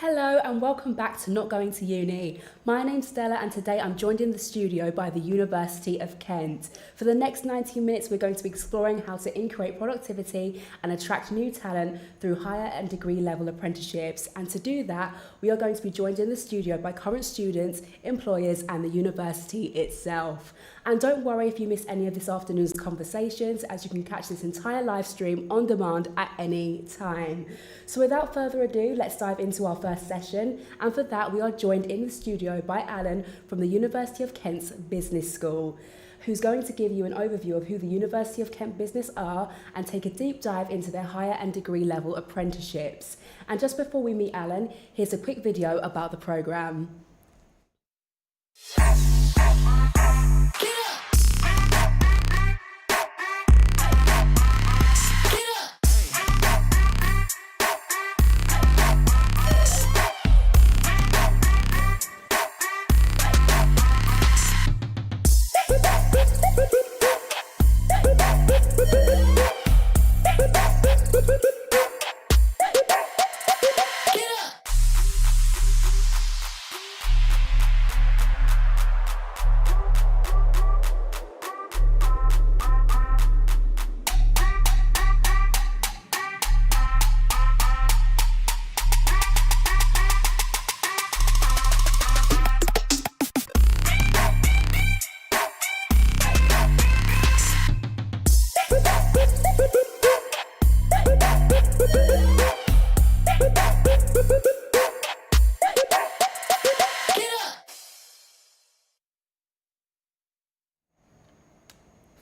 Hello and welcome back to Not Going to Uni. My name's Stella and today I'm joined in the studio by the University of Kent. For the next 90 minutes we're going to be exploring how to increase productivity and attract new talent through higher and degree level apprenticeships, and to do that we are going to be joined in the studio by current students, employers and the university itself. And don't worry if you miss any of this afternoon's conversations, as you can catch this entire live stream on demand at any time. So without further ado, let's dive into our first session, and for that we are joined in the studio by Alan from the University of Kent's Business School, who's going to give you an overview of who the University of Kent Business are and take a deep dive into their higher and degree level apprenticeships. And just before we meet Alan, here's a quick video about the programme.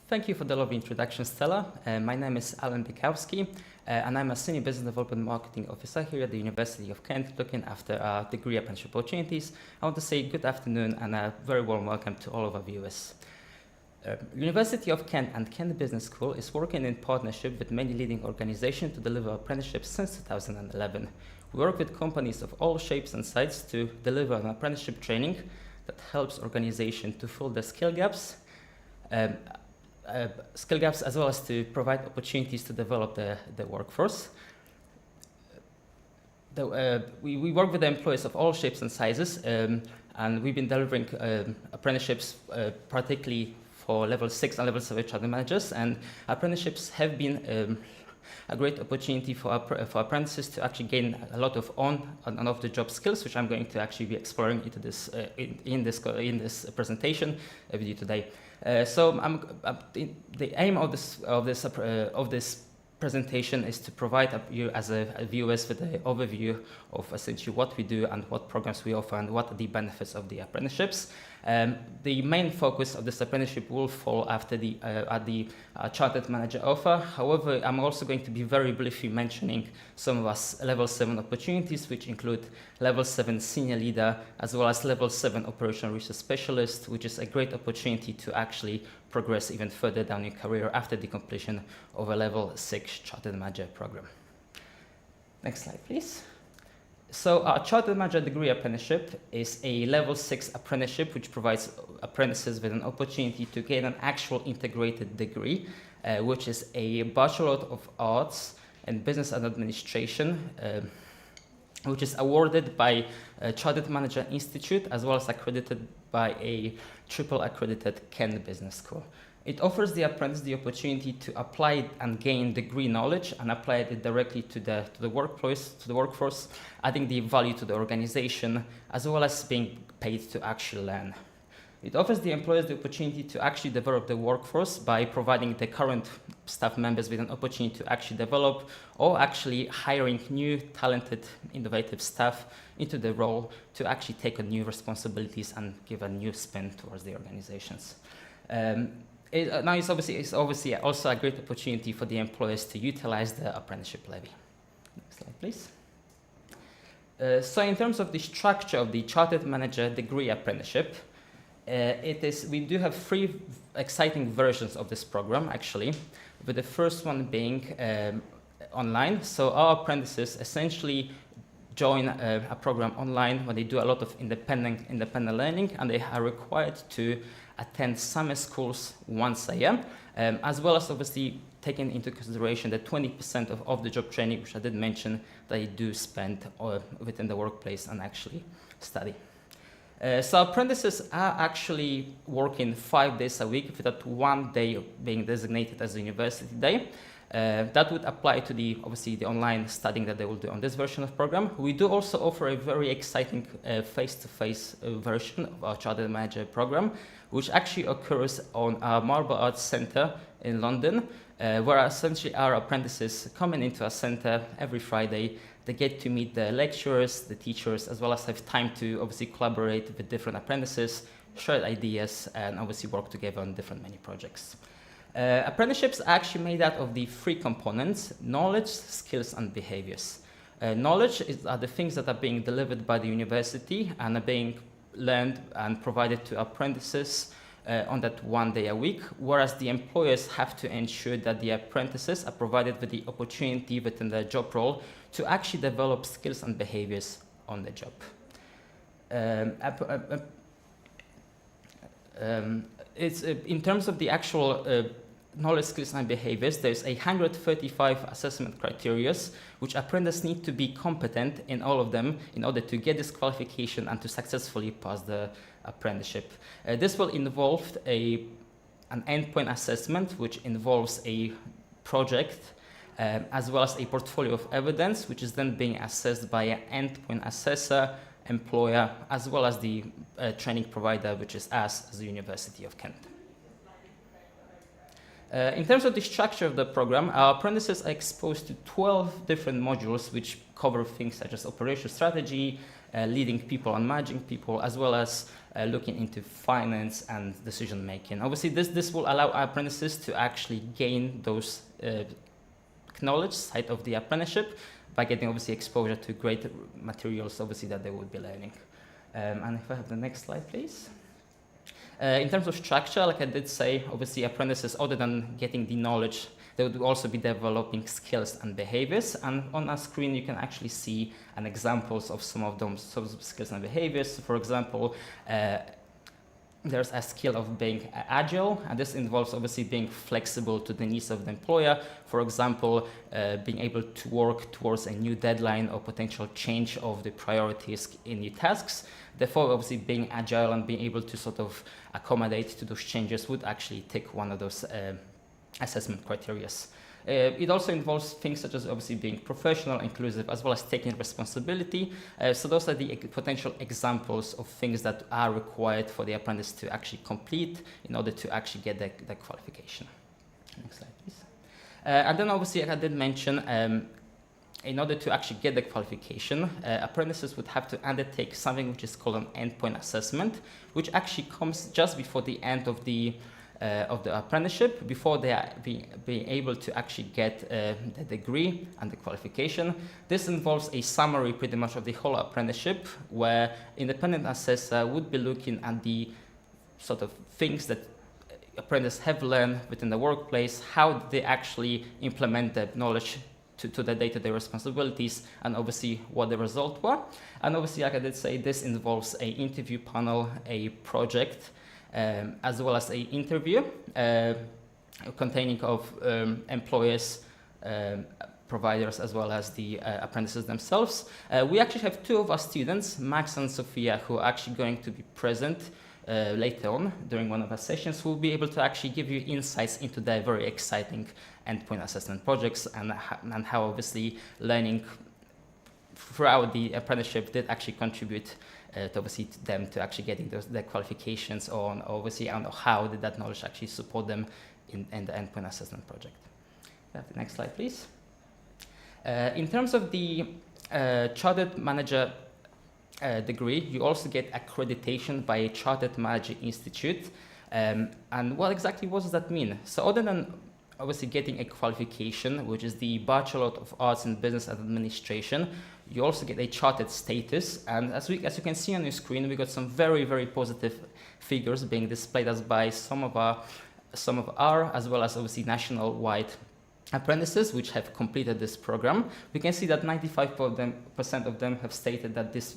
Thank you for the lovely introduction, Stella. My name is Alan Bykowski, and I'm a Senior Business Development Marketing Officer here at the University of Kent, looking after degree apprenticeship opportunities. I want to say good afternoon and a very warm welcome to all of our viewers. University of Kent and Kent Business School is working in partnership with many leading organizations to deliver apprenticeships since 2011. We work with companies of all shapes and sizes to deliver an apprenticeship training that helps organizations to fill their skill gaps as well as to provide opportunities to develop the workforce. We work with the employees of all shapes and sizes, and we've been delivering apprenticeships particularly for level 6 and level 7 chartered managers, and apprenticeships have been a great opportunity for apprentices to actually gain a lot of on and off the job skills, which I'm going to actually be exploring into this in this presentation with you today. The aim of this presentation is to provide you as viewers with an overview of essentially what we do and what programs we offer and what are the benefits of the apprenticeships. The main focus of this apprenticeship will fall after at the chartered manager offer. However, I'm also going to be very briefly mentioning some of our level 7 opportunities, which include level 7 senior leader as well as level 7 operational research specialist, which is a great opportunity to actually progress even further down your career after the completion of a level 6 chartered manager program. Next slide, please. So our Chartered Manager Degree Apprenticeship is a level 6 apprenticeship which provides apprentices with an opportunity to gain an actual integrated degree, which is a Bachelor of Arts in Business and Administration, which is awarded by Chartered Manager Institute as well as accredited by a triple accredited Kent Business School. It offers the apprentice the opportunity to apply and gain degree knowledge and apply it directly to the workforce, adding the value to the organization, as well as being paid to actually learn. It offers the employers the opportunity to actually develop the workforce by providing the current staff members with an opportunity to actually develop or actually hiring new, talented, innovative staff into the role to actually take on new responsibilities and give a new spin towards the organizations. Now it's obviously also a great opportunity for the employers to utilize the apprenticeship levy. Next slide, please. So in terms of the structure of the Chartered Manager Degree Apprenticeship, we do have 3 exciting versions of this program, actually, with the first one being online. So our apprentices essentially join a program online where they do a lot of independent learning, and they are required to attend summer schools once a year, as well as obviously taking into consideration the 20% of the job training, which I did mention, they do spend within the workplace and actually study. So apprentices are actually working 5 days a week, with that 1 day being designated as a university day. That would apply to obviously the online studying that they will do on this version of program. We do also offer a very exciting face-to-face version of our Chartered Manager program, which actually occurs on our Marble Arts Centre in London, where essentially our apprentices coming into our centre every Friday. They get to meet the lecturers, the teachers, as well as have time to obviously collaborate with different apprentices, share ideas, and obviously work together on different many projects. Apprenticeships are actually made out of the 3 components: knowledge, skills, and behaviors. Knowledge are the things that are being delivered by the university and are being learned and provided to apprentices on that 1 day a week, whereas the employers have to ensure that the apprentices are provided with the opportunity within their job role to actually develop skills and behaviors on the job. It's in terms of the actual knowledge, skills, and behaviors, there's 135 assessment criteria, which apprentices need to be competent in all of them in order to get this qualification and to successfully pass the apprenticeship. This will involve an endpoint assessment, which involves a project, as well as a portfolio of evidence, which is then being assessed by an endpoint assessor, employer, as well as the training provider, which is us as the University of Kent. In terms of the structure of the program, our apprentices are exposed to 12 different modules, which cover things such as operational strategy, leading people and managing people, as well as looking into finance and decision making. Obviously, this will allow our apprentices to actually gain those knowledge side of the apprenticeship by getting obviously exposure to great materials obviously that they would be learning. And if I have the next slide, please. In terms of structure, like I did say, obviously apprentices, other than getting the knowledge, they would also be developing skills and behaviors. And on our screen, you can actually see an examples of some of those skills and behaviors. For example, there's a skill of being agile, and this involves obviously being flexible to the needs of the employer. For example, being able to work towards a new deadline or potential change of the priorities in your tasks. Therefore, obviously being agile and being able to sort of accommodate to those changes would actually tick one of those assessment criteria. It also involves things such as obviously being professional, inclusive, as well as taking responsibility. So those are the potential examples of things that are required for the apprentice to actually complete in order to actually get the qualification. Next slide, please. And then obviously, like I did mention, in order to actually get the qualification, apprentices would have to undertake something which is called an endpoint assessment, which actually comes just before the end of the apprenticeship, before they are being able to actually get the degree and the qualification. This involves a summary pretty much of the whole apprenticeship, where independent assessor would be looking at the sort of things that apprentices have learned within the workplace, how they actually implement the knowledge to the day-to-day responsibilities, and obviously what the result were. And obviously, like I did say, this involves an interview panel, a project, as well as an interview containing of employers, providers, as well as the apprentices themselves. We actually have 2 of our students, Max and Sophia, who are actually going to be present later on during one of our sessions, who will be able to actually give you insights into their very exciting endpoint assessment projects and how obviously learning throughout the apprenticeship did actually contribute to obviously to them to actually getting their qualifications on obviously and how did that knowledge actually support them in the endpoint assessment project. The next slide, please. In terms of the Chartered Manager degree, you also get accreditation by a Chartered Manager Institute. And what exactly does that mean? So other than obviously getting a qualification, which is the Bachelor of Arts in Business Administration, you also get a chartered status. And as you can see on your screen, we got some very, very positive figures being displayed as by some of our, as well as obviously national-wide apprentices which have completed this program. We can see that 95% of them have stated that this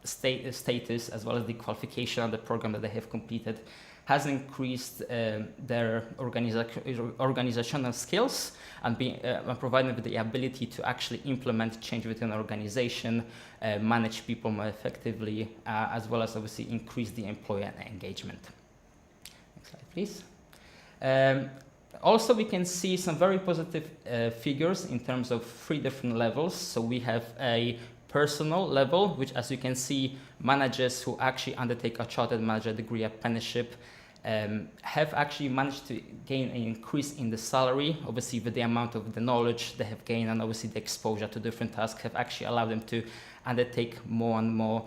status as well as the qualification of the program that they have completed has increased their organizational skills and providing them with the ability to actually implement change within an organization, manage people more effectively, as well as obviously increase the employer engagement. Next slide, please. Also, we can see some very positive figures in terms of 3 different levels. So we have a personal level, which, as you can see, managers who actually undertake a chartered manager degree apprenticeship have actually managed to gain an increase in the salary. Obviously, with the amount of the knowledge they have gained and obviously the exposure to different tasks have actually allowed them to undertake more and more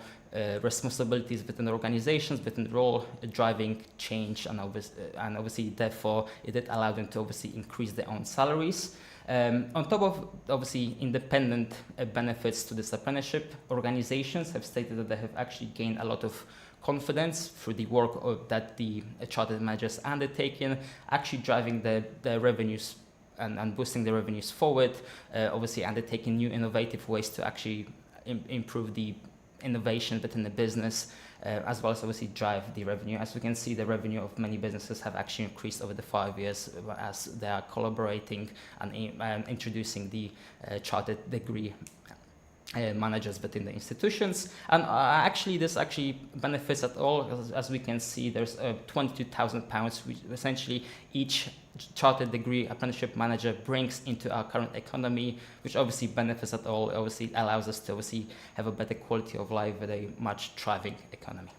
responsibilities within organizations, within the role, driving change, and obviously, therefore, it did allow them to obviously increase their own salaries. On top of, obviously, independent benefits to this apprenticeship, organizations have stated that they have actually gained a lot of confidence through the work that the chartered managers undertaken, actually driving the revenues and boosting the revenues forward, obviously undertaking new innovative ways to actually improve the innovation within the business, as well as obviously drive the revenue. As we can see, the revenue of many businesses have actually increased over the 5 years as they are collaborating and introducing the chartered degree managers within the institutions. And actually this actually benefits at all, as we can see, there's £22,000 which essentially each chartered degree apprenticeship manager brings into our current economy, which obviously benefits at all, obviously allows us to obviously have a better quality of life with a much thriving economy.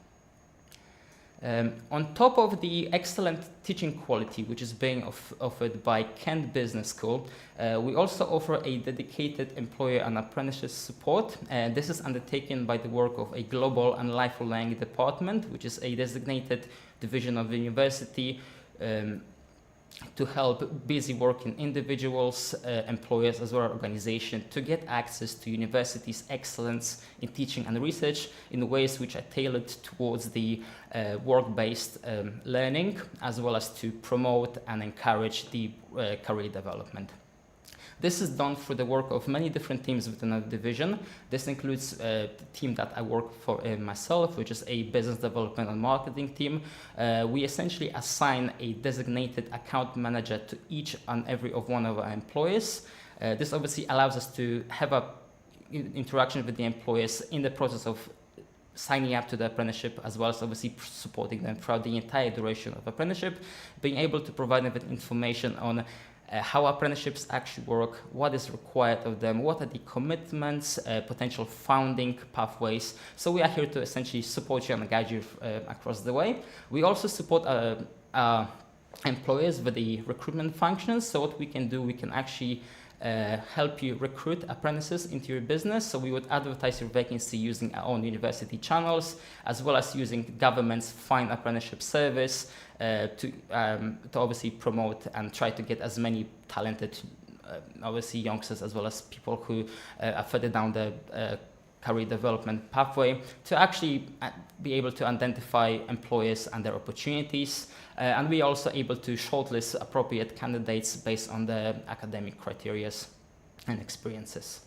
On top of the excellent teaching quality which is being offered by Kent Business School, we also offer a dedicated employer and apprentice support. This is undertaken by the work of a global and lifelong learning department, which is a designated division of the university to help busy working individuals, employers, as well as organizations to get access to university's excellence in teaching and research in ways which are tailored towards the work-based learning, as well as to promote and encourage the career development. This is done through the work of many different teams within our division. This includes the team that I work for myself, which is a business development and marketing team. We essentially assign a designated account manager to each and every of one of our employees. This obviously allows us to have a interaction with the employees in the process of signing up to the apprenticeship, as well as obviously supporting them throughout the entire duration of apprenticeship, being able to provide them with information on how apprenticeships actually work, what is required of them, what are the commitments, potential founding pathways. So we are here to essentially support you and guide you across the way. We also support employers with the recruitment functions. So what we can do, we can actually help you recruit apprentices into your business. So we would advertise your vacancy using our own university channels, as well as using government's Find Apprenticeship service to obviously promote and try to get as many talented, obviously youngsters, as well as people who are further down the career development pathway, to actually be able to identify employers and their opportunities. And we are also able to shortlist appropriate candidates based on their academic criteria and experiences.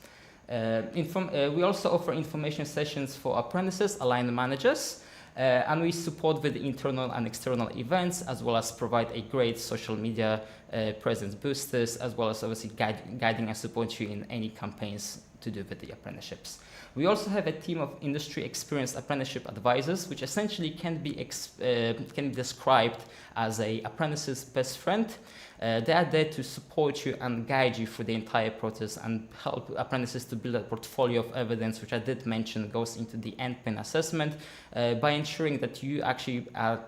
We also offer information sessions for apprentices, aligned managers, and we support with internal and external events, as well as provide a great social media presence boosters, as well as obviously guiding and supporting you in any campaigns to do with the apprenticeships. We also have a team of industry experienced apprenticeship advisors, which essentially can be described as an apprentice's best friend. They are there to support you and guide you through the entire process and help apprentices to build a portfolio of evidence, which I did mention goes into the endpoint assessment, by ensuring that you actually are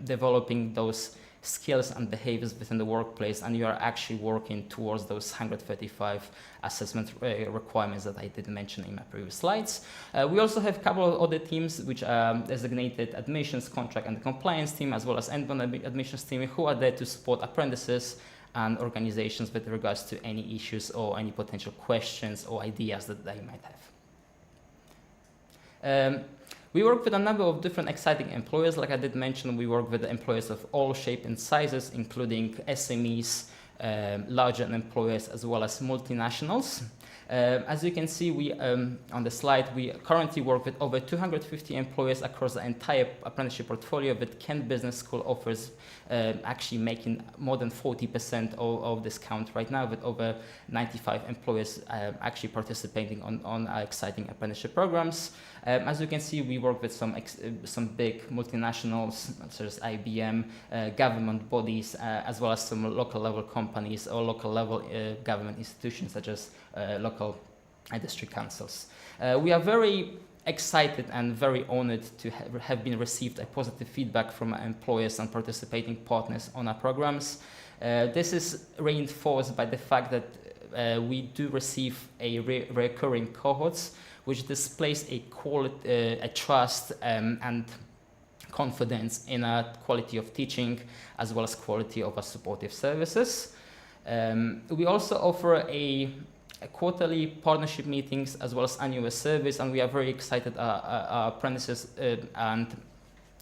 developing those skills and behaviors within the workplace, and you are actually working towards those 135 assessment requirements that I did mention in my previous slides. We also have a couple of other teams which are designated admissions, contract and compliance team, as well as endpoint admissions team, who are there to support apprentices and organizations with regards to any issues or any potential questions or ideas that they might have. We work with a number of different exciting employers. Like I did mention, we work with employers of all shapes and sizes, including SMEs, larger employers, as well as multinationals. As you can see, we on the slide, we currently work with over 250 employers across the entire apprenticeship portfolio, with Kent Business School offers actually making more than 40% of this count right now, with over 95 employers actually participating on our exciting apprenticeship programs. As you can see, we work with some big multinationals such as IBM, government bodies, as well as some local level companies or local level government institutions such as local district councils. We are very excited and very honored to have been received a positive feedback from our employers and participating partners on our programs. This is reinforced by the fact that we do receive a recurring cohorts, which displays a trust and confidence in our quality of teaching, as well as quality of our supportive services. We also offer a quarterly partnership meetings as well as annual surveys, and we are very excited. Our apprentices and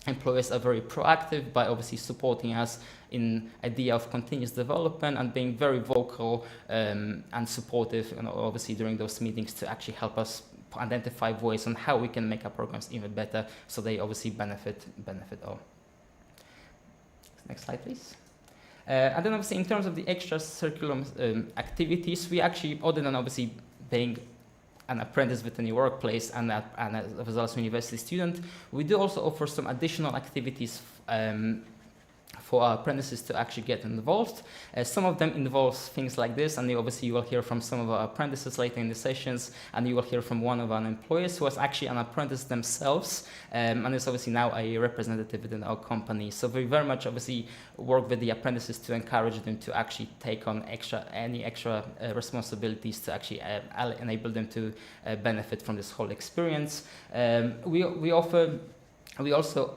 employers are very proactive by obviously supporting us in idea of continuous development and being very vocal and supportive, and obviously during those meetings to actually help us identify ways on how we can make our programs even better, so they obviously benefit all. Next slide, please. And then obviously in terms of the extracurricular activities, we actually, other than obviously being an apprentice within the workplace and as well as a university student, we do also offer some additional activities for our apprentices to actually get involved. Some of them involve things like this, and obviously you will hear from some of our apprentices later in the sessions, and you will hear from one of our employees who was actually an apprentice themselves, and is obviously now a representative within our company. So we very much obviously work with the apprentices to encourage them to actually take on any extra responsibilities to actually enable them to benefit from this whole experience. We also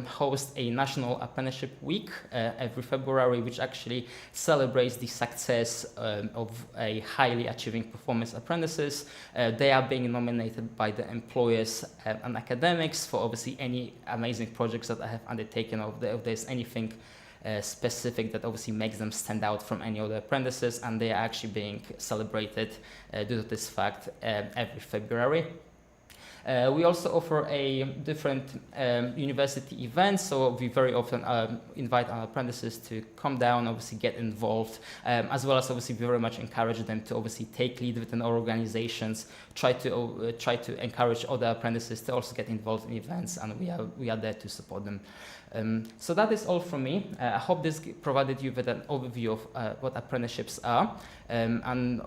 host a National Apprenticeship Week every February, which actually celebrates the success of a highly achieving performance apprentices. They are being nominated by the employers and academics for obviously any amazing projects that I have undertaken, or if there's anything specific that obviously makes them stand out from any other apprentices, and they are actually being celebrated due to this fact every February. We also offer a different university events, so we very often invite our apprentices to come down, obviously get involved, as well as obviously we very much encourage them to obviously take lead within our organizations, try to encourage other apprentices to also get involved in events, and we are there to support them. So that is all from me. I hope this provided you with an overview of what apprenticeships are, and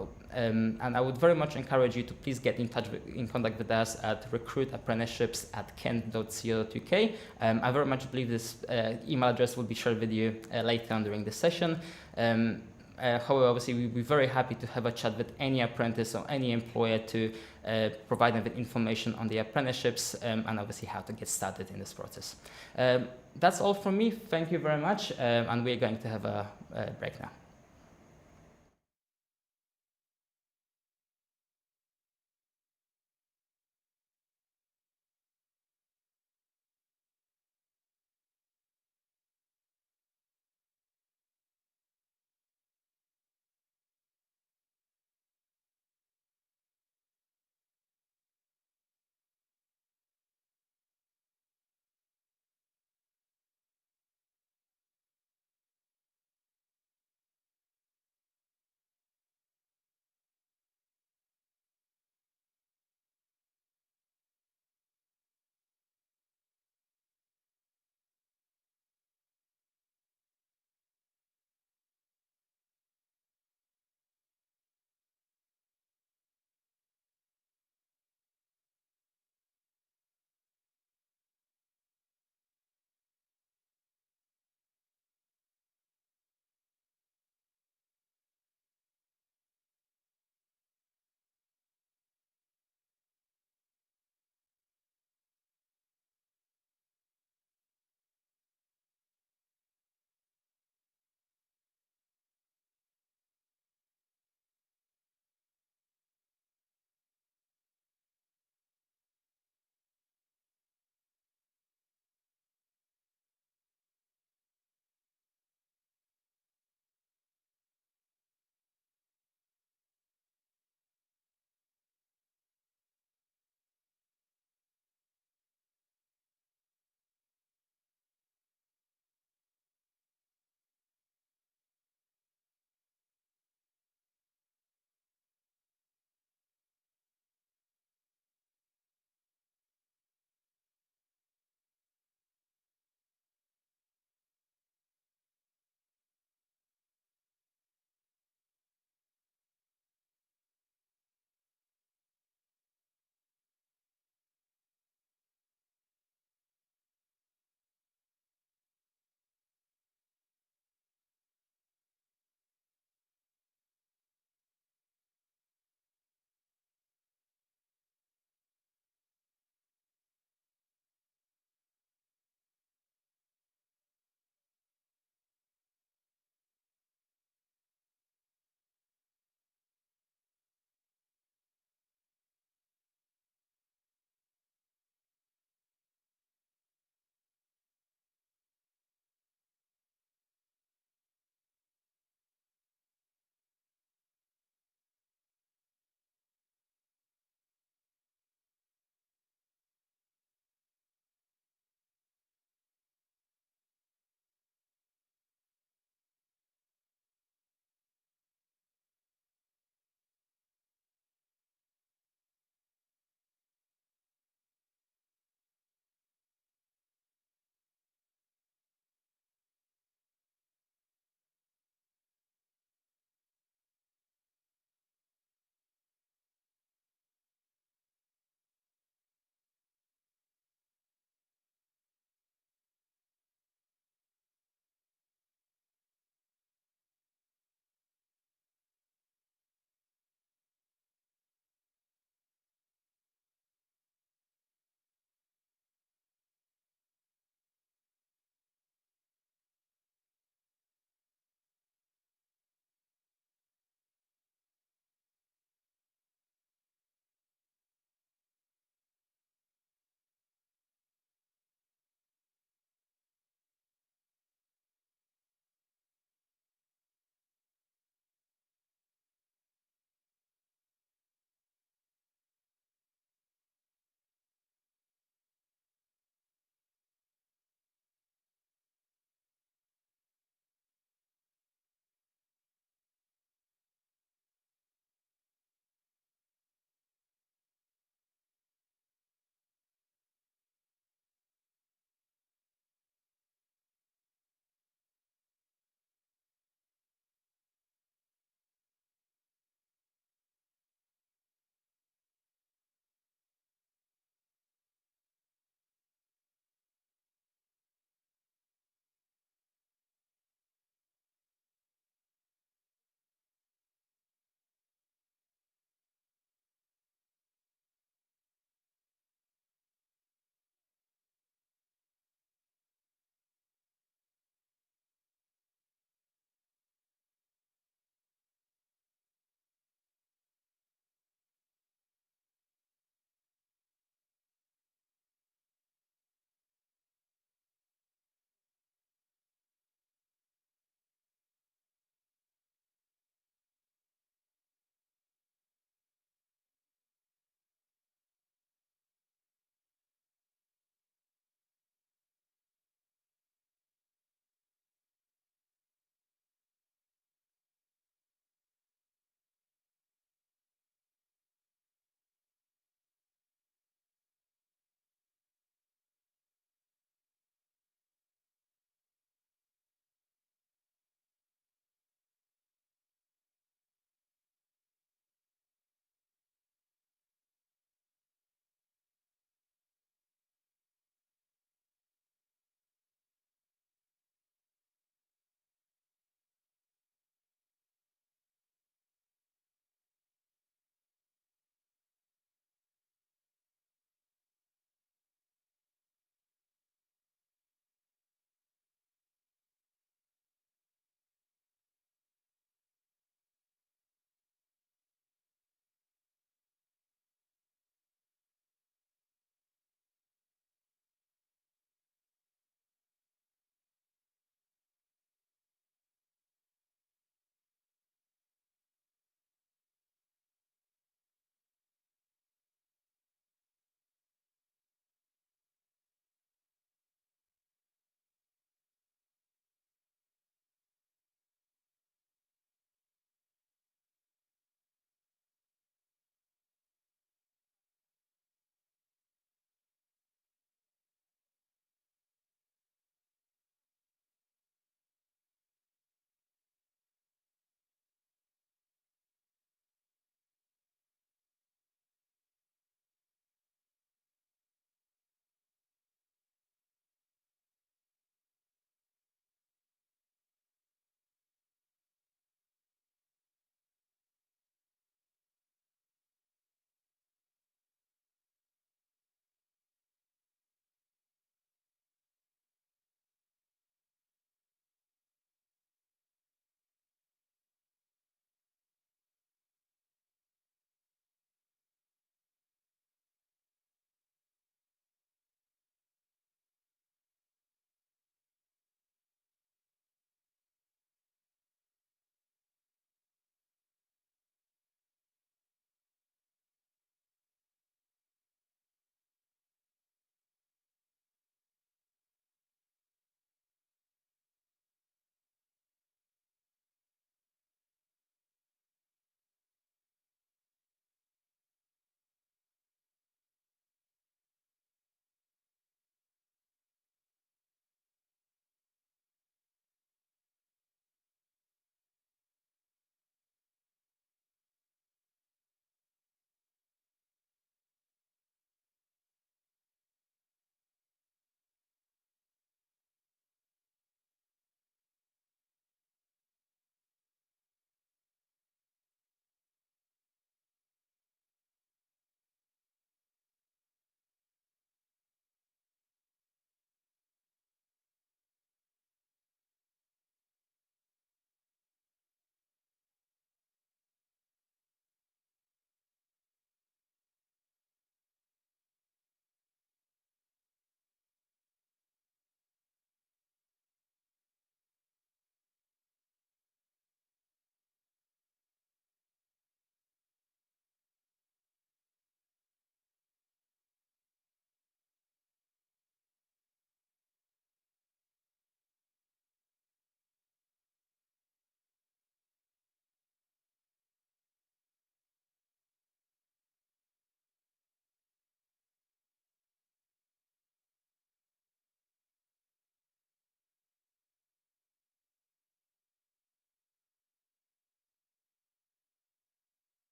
I would very much encourage you to please get in contact with us at recruitapprenticeships@kent.co.uk. I very much believe this email address will be shared with you later on during the session. However, obviously, we'd be very happy to have a chat with any apprentice or any employer to provide them with information on the apprenticeships and obviously how to get started in this process. That's all from me. Thank you very much, and we're going to have a break now.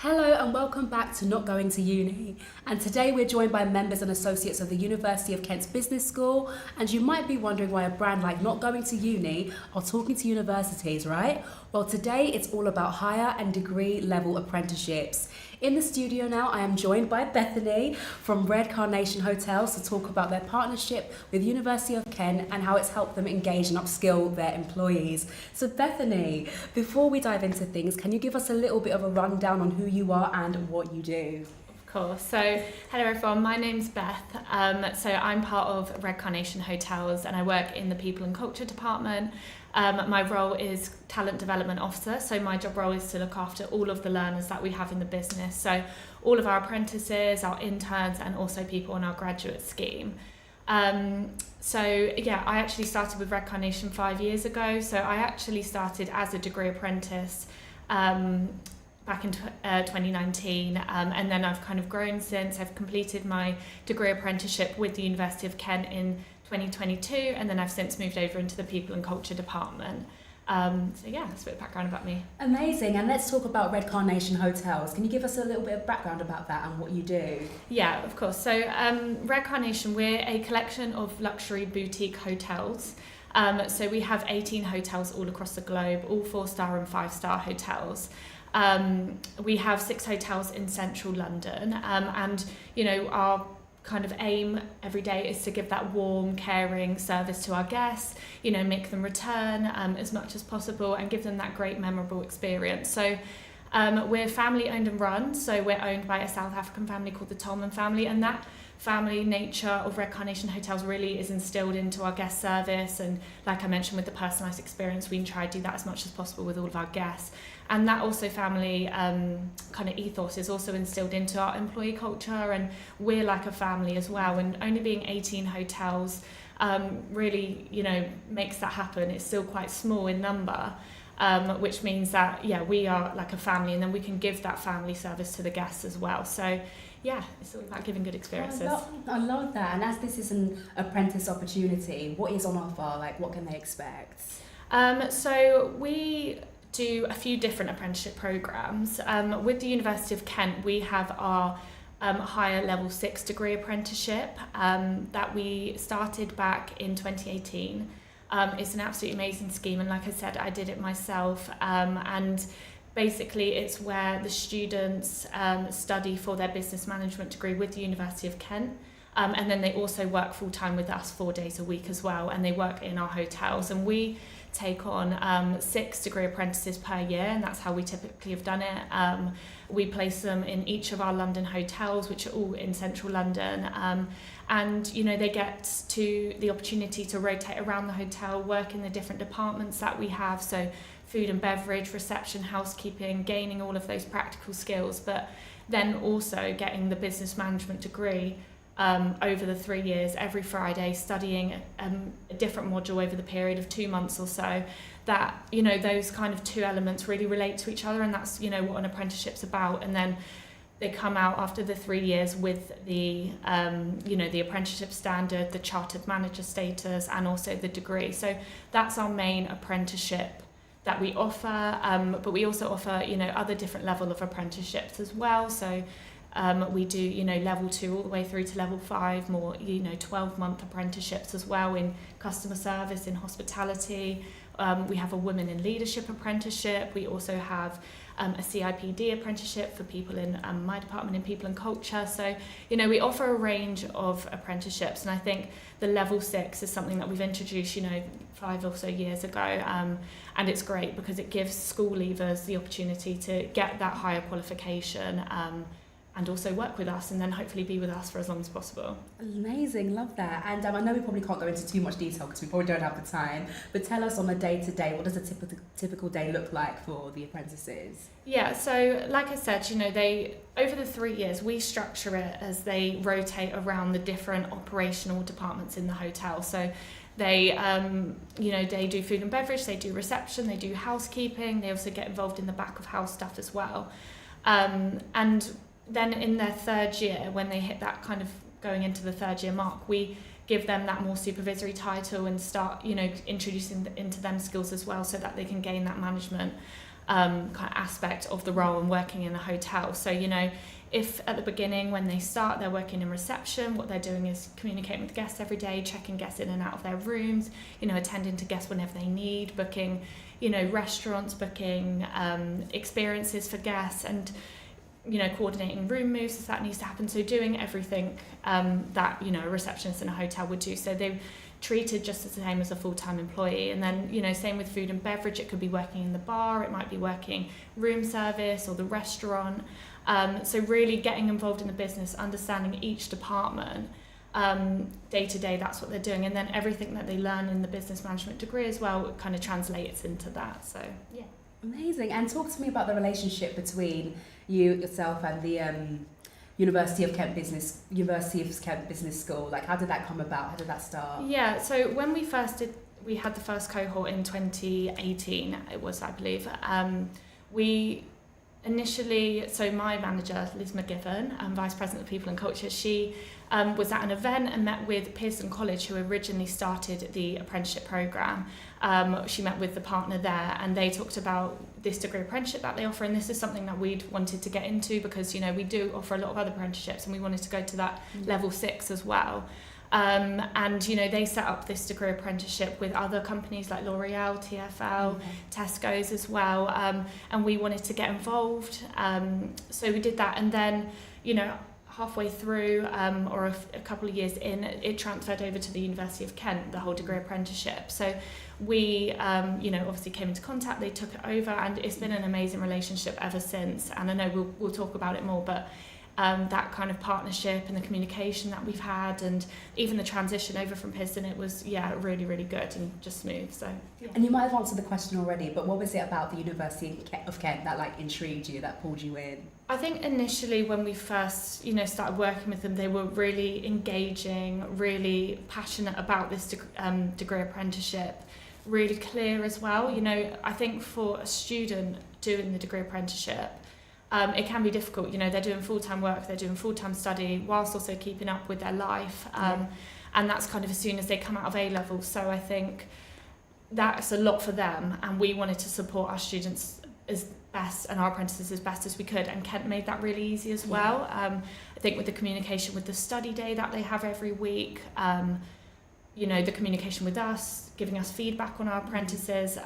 Hello and welcome back to Not Going to Uni. And today we're joined by members and associates of the University of Kent's Business School. And you might be wondering why a brand like Not Going to Uni are talking to universities, right? Well, today it's all about higher and degree level apprenticeships. In the studio now, I am joined by Bethany from Red Carnation Hotels to talk about their partnership with University of Kent and how it's helped them engage and upskill their employees. So Bethany, before we dive into things, can you give us a little bit of a rundown on who you are and what you do? Of course. So, hello everyone, my name's Beth. So I'm part of Red Carnation Hotels and I work in the People and Culture Department. My role is Talent Development Officer, so my job role is to look after all of the learners that we have in the business. So all of our apprentices, our interns and also people on our graduate scheme. I actually started with Red Carnation 5 years ago. So I actually started as a degree apprentice back in 2019 and then I've kind of grown since. I've completed my degree apprenticeship with the University of Kent in 2022 and then I've since moved over into the People and Culture Department. That's a bit of background about me. Amazing, and let's talk about Red Carnation Hotels. Can you give us a little bit of background about that and what you do? Yeah, of course. So Red Carnation, we're a collection of luxury boutique hotels. So we have 18 hotels all across the globe, all 4-star and 5-star hotels. We have 6 hotels in central London and our kind of aim every day is to give that warm, caring service to our guests, make them return as much as possible and give them that great memorable experience. So we're family owned and run, so we're owned by a South African family called the Tolman family, and that family nature of Red Carnation Hotels really is instilled into our guest service, and like I mentioned with the personalised experience, we try to do that as much as possible with all of our guests. And that also family kind of ethos is also instilled into our employee culture, and we're like a family as well, and only being 18 hotels really makes that happen. It's still quite small in number, which means that we are like a family, and then we can give that family service to the guests as well. So it's all about giving good experiences. I love that. And as this is an apprentice opportunity, what is on offer? Like, what can they expect? So we do a few different apprenticeship programs. With the University of Kent, we have our higher level 6 degree apprenticeship that we started back in 2018. It's an absolutely amazing scheme, and like I said, I did it myself, and basically it's where the students study for their business management degree with the University of Kent, and then they also work full-time with us 4 days a week as well, and they work in our hotels, and we take on 6 degree apprentices per year, and that's how we typically have done it. We place them in each of our London hotels, which are all in central London, and they get to the opportunity to rotate around the hotel, work in the different departments that we have, so food and beverage, reception, housekeeping, gaining all of those practical skills, but then also getting the business management degree over the 3 years, every Friday, studying a different module over the period of 2 months or so. That those kind of 2 elements really relate to each other, and that's what an apprenticeship's about. And then they come out after the 3 years with the the apprenticeship standard, the chartered manager status, and also the degree. So that's our main apprenticeship that we offer, but we also offer other different level of apprenticeships as well. So we do level 2 all the way through to level 5, more 12-month apprenticeships as well in customer service, in hospitality. We have a women in leadership apprenticeship. We also have a CIPD apprenticeship for people in my department in people and culture. So we offer a range of apprenticeships, and I think the level 6 is something that we've introduced 5 or so years ago, and it's great because it gives school leavers the opportunity to get that higher qualification and also work with us, and then hopefully be with us for as long as possible. Amazing, love that. And I know we probably can't go into too much detail because we probably don't have the time, but tell us on a day-to-day, what does a typical day look like for the apprentices? Yeah, so like I said, they over the 3 years, we structure it as they rotate around the different operational departments in the hotel. So they, they do food and beverage, they do reception, they do housekeeping, they also get involved in the back of house stuff as well. And then in their 3rd year, when they hit that kind of going into the 3rd year mark, we give them that more supervisory title and start, introducing into them skills as well, so that they can gain that management kind of aspect of the role and working in a hotel. So, you know, if at the beginning when they start they're working in reception, what they're doing is communicating with guests every day, checking guests in and out of their rooms, you know, attending to guests whenever they need, booking, you know, restaurants, booking experiences for guests, and, you know, coordinating room moves if that needs to happen. So doing everything that, you know, a receptionist in a hotel would do. So they're treated just the same as a full-time employee. And then, you know, same with food and beverage. It could be working in the bar, it might be working room service or the restaurant. So really getting involved in the business, understanding each department day to day, that's what they're doing. And then everything that they learn in the business management degree as well kind of translates into that. So, yeah. Amazing. And talk to me about the relationship between yourself and the University of Kent Business School. Like, how did that come about? How did that start? Yeah, so when we had the first cohort in 2018, it was, I believe. We initially, so my manager, Liz McGiven, Vice President of People and Culture, she was at an event and met with Pearson College, who originally started the apprenticeship programme. She met with the partner there, and they talked about this degree apprenticeship that they offer, and this is something that we'd wanted to get into because, you know, we do offer a lot of other apprenticeships and we wanted to go to that level 6 as well. And, you know, they set up this degree apprenticeship with other companies like L'Oreal, TfL, Tesco's as well, and we wanted to get involved. So we did that, and then, you know, halfway through or a couple of years in, it transferred over to the University of Kent, the whole degree apprenticeship. So we, you know, obviously came into contact, they took it over, and it's been an amazing relationship ever since. And I know we'll talk about it more, but that kind of partnership and the communication that we've had, and even the transition over from Pearson, it was, yeah, really, really good and just smooth. So, yeah. And you might have answered the question already, but what was it about the University of Kent that like intrigued you, that pulled you in? I think initially when we first, you know, started working with them, they were really engaging, really passionate about this degree apprenticeship, really clear as well. You know, I think for a student doing the degree apprenticeship, it can be difficult. You know, they're doing full-time work, they're doing full-time study, whilst also keeping up with their life. And that's kind of as soon as they come out of A-level. So I think that's a lot for them, and we wanted to support our students as best and our apprentices as best as we could, and Kent made that really easy as well. I think with the communication with the study day that they have every week, you know, the communication with us, giving us feedback on our apprentices,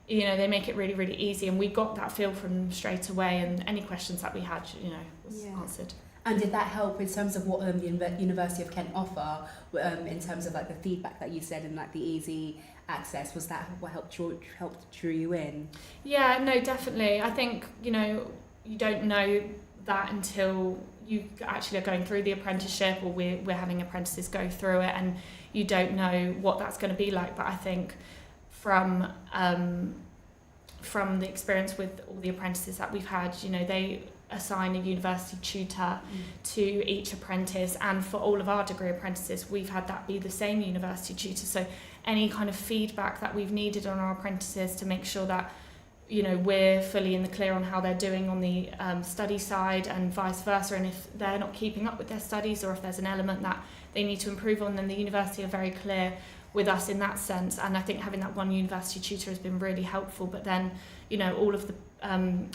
you know, they make it really, really easy, and we got that feel from them straight away, and any questions that we had, you know, was answered. And did that help in terms of what the University of Kent offer, in terms of like the feedback that you said and like the easy access? Was that what helped draw you in? Yeah, no, definitely. I think, you know, you don't know that until you actually are going through the apprenticeship, or we're having apprentices go through it, and you don't know what that's going to be like. But I think from the experience with all the apprentices that we've had, you know, they assign a university tutor to each apprentice, and for all of our degree apprentices we've had that be the same university tutor. So any kind of feedback that we've needed on our apprentices to make sure that, you know, we're fully in the clear on how they're doing on the study side, and vice versa, and if they're not keeping up with their studies, or if there's an element that they need to improve on, then the university are very clear with us in that sense. And I think having that one university tutor has been really helpful. But then, you know, all of the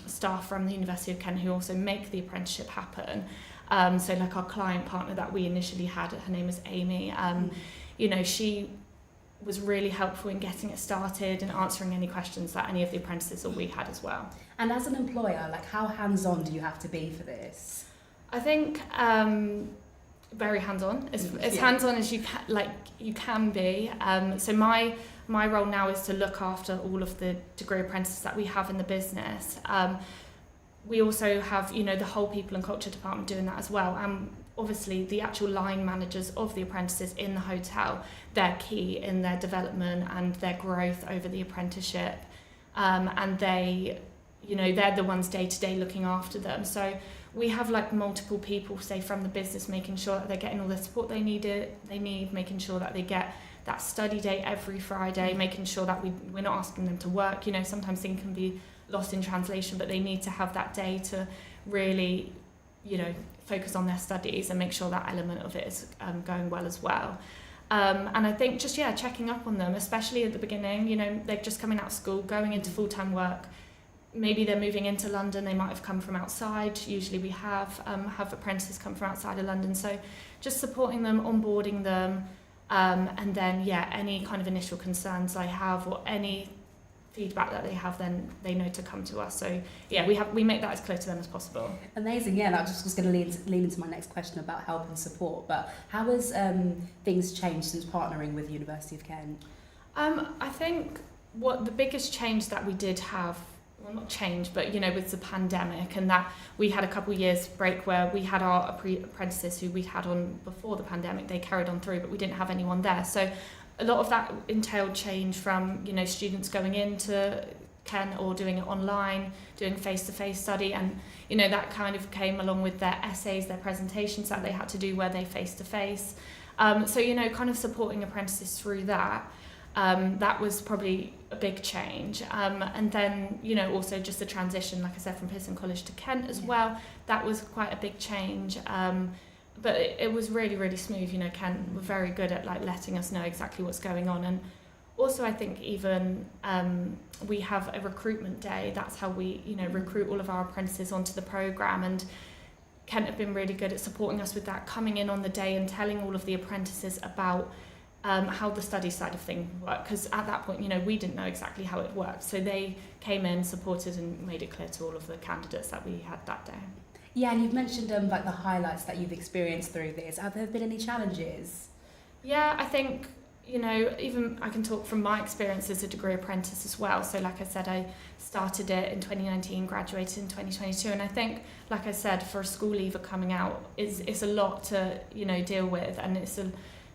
staff from the University of Kent who also make the apprenticeship happen, so like our client partner that we initially had, her name is Amy, you know, she was really helpful in getting it started and answering any questions that any of the apprentices or we had as well. And as an employer, like, how hands-on do you have to be for this? I think very hands-on, as hands-on as you can be. So my role now is to look after all of the degree apprentices that we have in the business. We also have, you know, the whole people and culture department doing that as well. Obviously the actual line managers of the apprentices in the hotel, they're key in their development and their growth over the apprenticeship. And they, you know, they're the ones day to day looking after them. So we have like multiple people, say, from the business, making sure that they're getting all the support they need, making sure that they get that study day every Friday, making sure that we're not asking them to work. You know, sometimes things can be lost in translation, but they need to have that day to really, you know, focus on their studies and make sure that element of it is going well as well. And I think just, checking up on them, especially at the beginning, you know, they're just coming out of school, going into full-time work. maybe they're moving into London, they might have come from outside. Usually we have apprentices come from outside of London. So just supporting them, onboarding them, and then, any kind of initial concerns I have or any feedback that they have, then they know to come to us. So we make that as clear to them as possible. Amazing. Yeah, that just was going to lean into my next question about help and support. But how has things changed since partnering with University of Kent? I think what the biggest change that we did have, well, not change, but with the pandemic, and that we had a couple of years break where we had our apprentices who we'd had on before the pandemic, they carried on through, but we didn't have anyone there. So a lot of that entailed change from, students going into Kent or doing it online, doing face-to-face study, and, that kind of came along with their essays, their presentations that they had to do where they face-to-face. So, kind of supporting apprentices through that. That was probably a big change. And then, also just the transition, like I said, from Pearson College to Kent as well. That was quite a big change. But it was really, really smooth. Kent were very good at letting us know exactly what's going on. And also I think even we have a recruitment day. That's how we, recruit all of our apprentices onto the programme. And Kent have been really good at supporting us with that, coming in on the day and telling all of the apprentices about how the study side of things work, because at that point, we didn't know exactly how it worked. So they came in, supported, and made it clear to all of the candidates that we had that day. Yeah, and you've mentioned the highlights that you've experienced through this. Have there been any challenges? Yeah, I think, even I can talk from my experience as a degree apprentice as well. So like I said, I started it in 2019, graduated in 2022. And I think, like I said, for a school leaver coming out, it's a lot to, deal with. And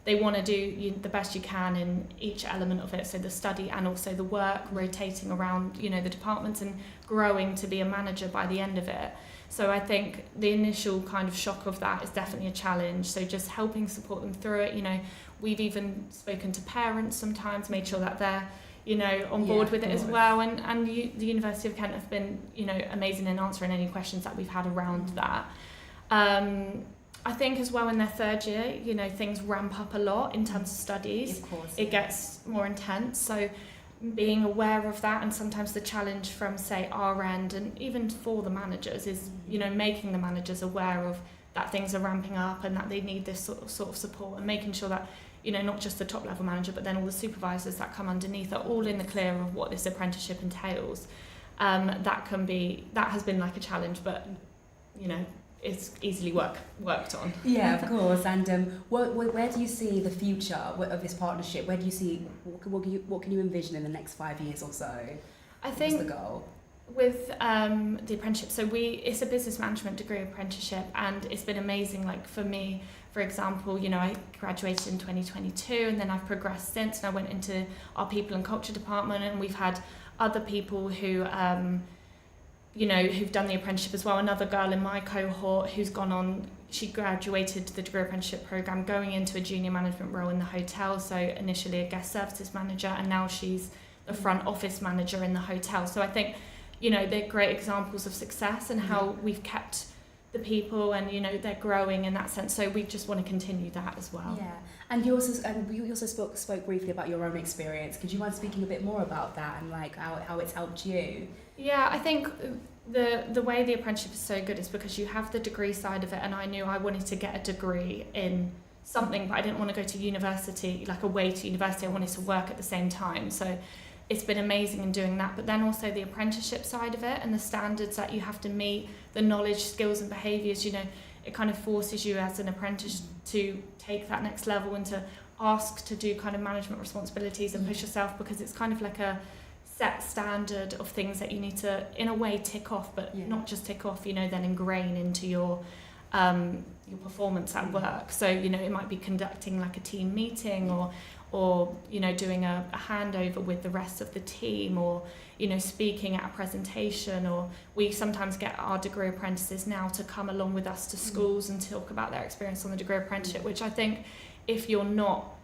they want to do the best you can in each element of it, so the study and also the work, rotating around, the departments and growing to be a manager by the end of it. So I think the initial kind of shock of that is definitely a challenge. So just helping support them through it. We've even spoken to parents sometimes, made sure that they're, on board with it as well. And the University of Kent have been, amazing in answering any questions that we've had around that. I think as well in their third year, things ramp up a lot in terms of studies. Of course. It gets more intense. So being aware of that, and sometimes the challenge from, say, our end and even for the managers is, making the managers aware of that things are ramping up and that they need this sort of support, and making sure that, not just the top level manager, but then all the supervisors that come underneath are all in the clear of what this apprenticeship entails. That has been like a challenge, but, it's easily worked on. Yeah, of course. And where do you see the future of this partnership? Where do you see, what can you envision in the next 5 years or so? I think what's the goal? With the apprenticeship, so it's a business management degree apprenticeship, and it's been amazing. Like for me, for example, I graduated in 2022, and then I've progressed since, and I went into our people and culture department, and we've had other people who who've done the apprenticeship as well. Another girl in my cohort who's gone on, she graduated the degree apprenticeship programme going into a junior management role in the hotel. So initially a guest services manager, and now she's the front office manager in the hotel. So I think, they're great examples of success and how we've kept the people, and they're growing in that sense. So we just want to continue that as well. Yeah, and you also spoke briefly about your own experience. Could you mind speaking a bit more about that and how it's helped you? Yeah, I think the way the apprenticeship is so good is because you have the degree side of it, and I knew I wanted to get a degree in something, but I didn't want to go to university, away to university. I wanted to work at the same time. So it's been amazing in doing that. But then also the apprenticeship side of it and the standards that you have to meet, the knowledge, skills and behaviours, it kind of forces you as an apprentice to take that next level and to ask to do kind of management responsibilities and push yourself, because it's kind of like a set standard of things that you need to, in a way, tick off, but not just tick off, then ingrain into your performance at work. So, it might be conducting a team meeting or doing a handover with the rest of the team, or, speaking at a presentation, or we sometimes get our degree apprentices now to come along with us to schools and talk about their experience on the degree apprenticeship, which I think if you're not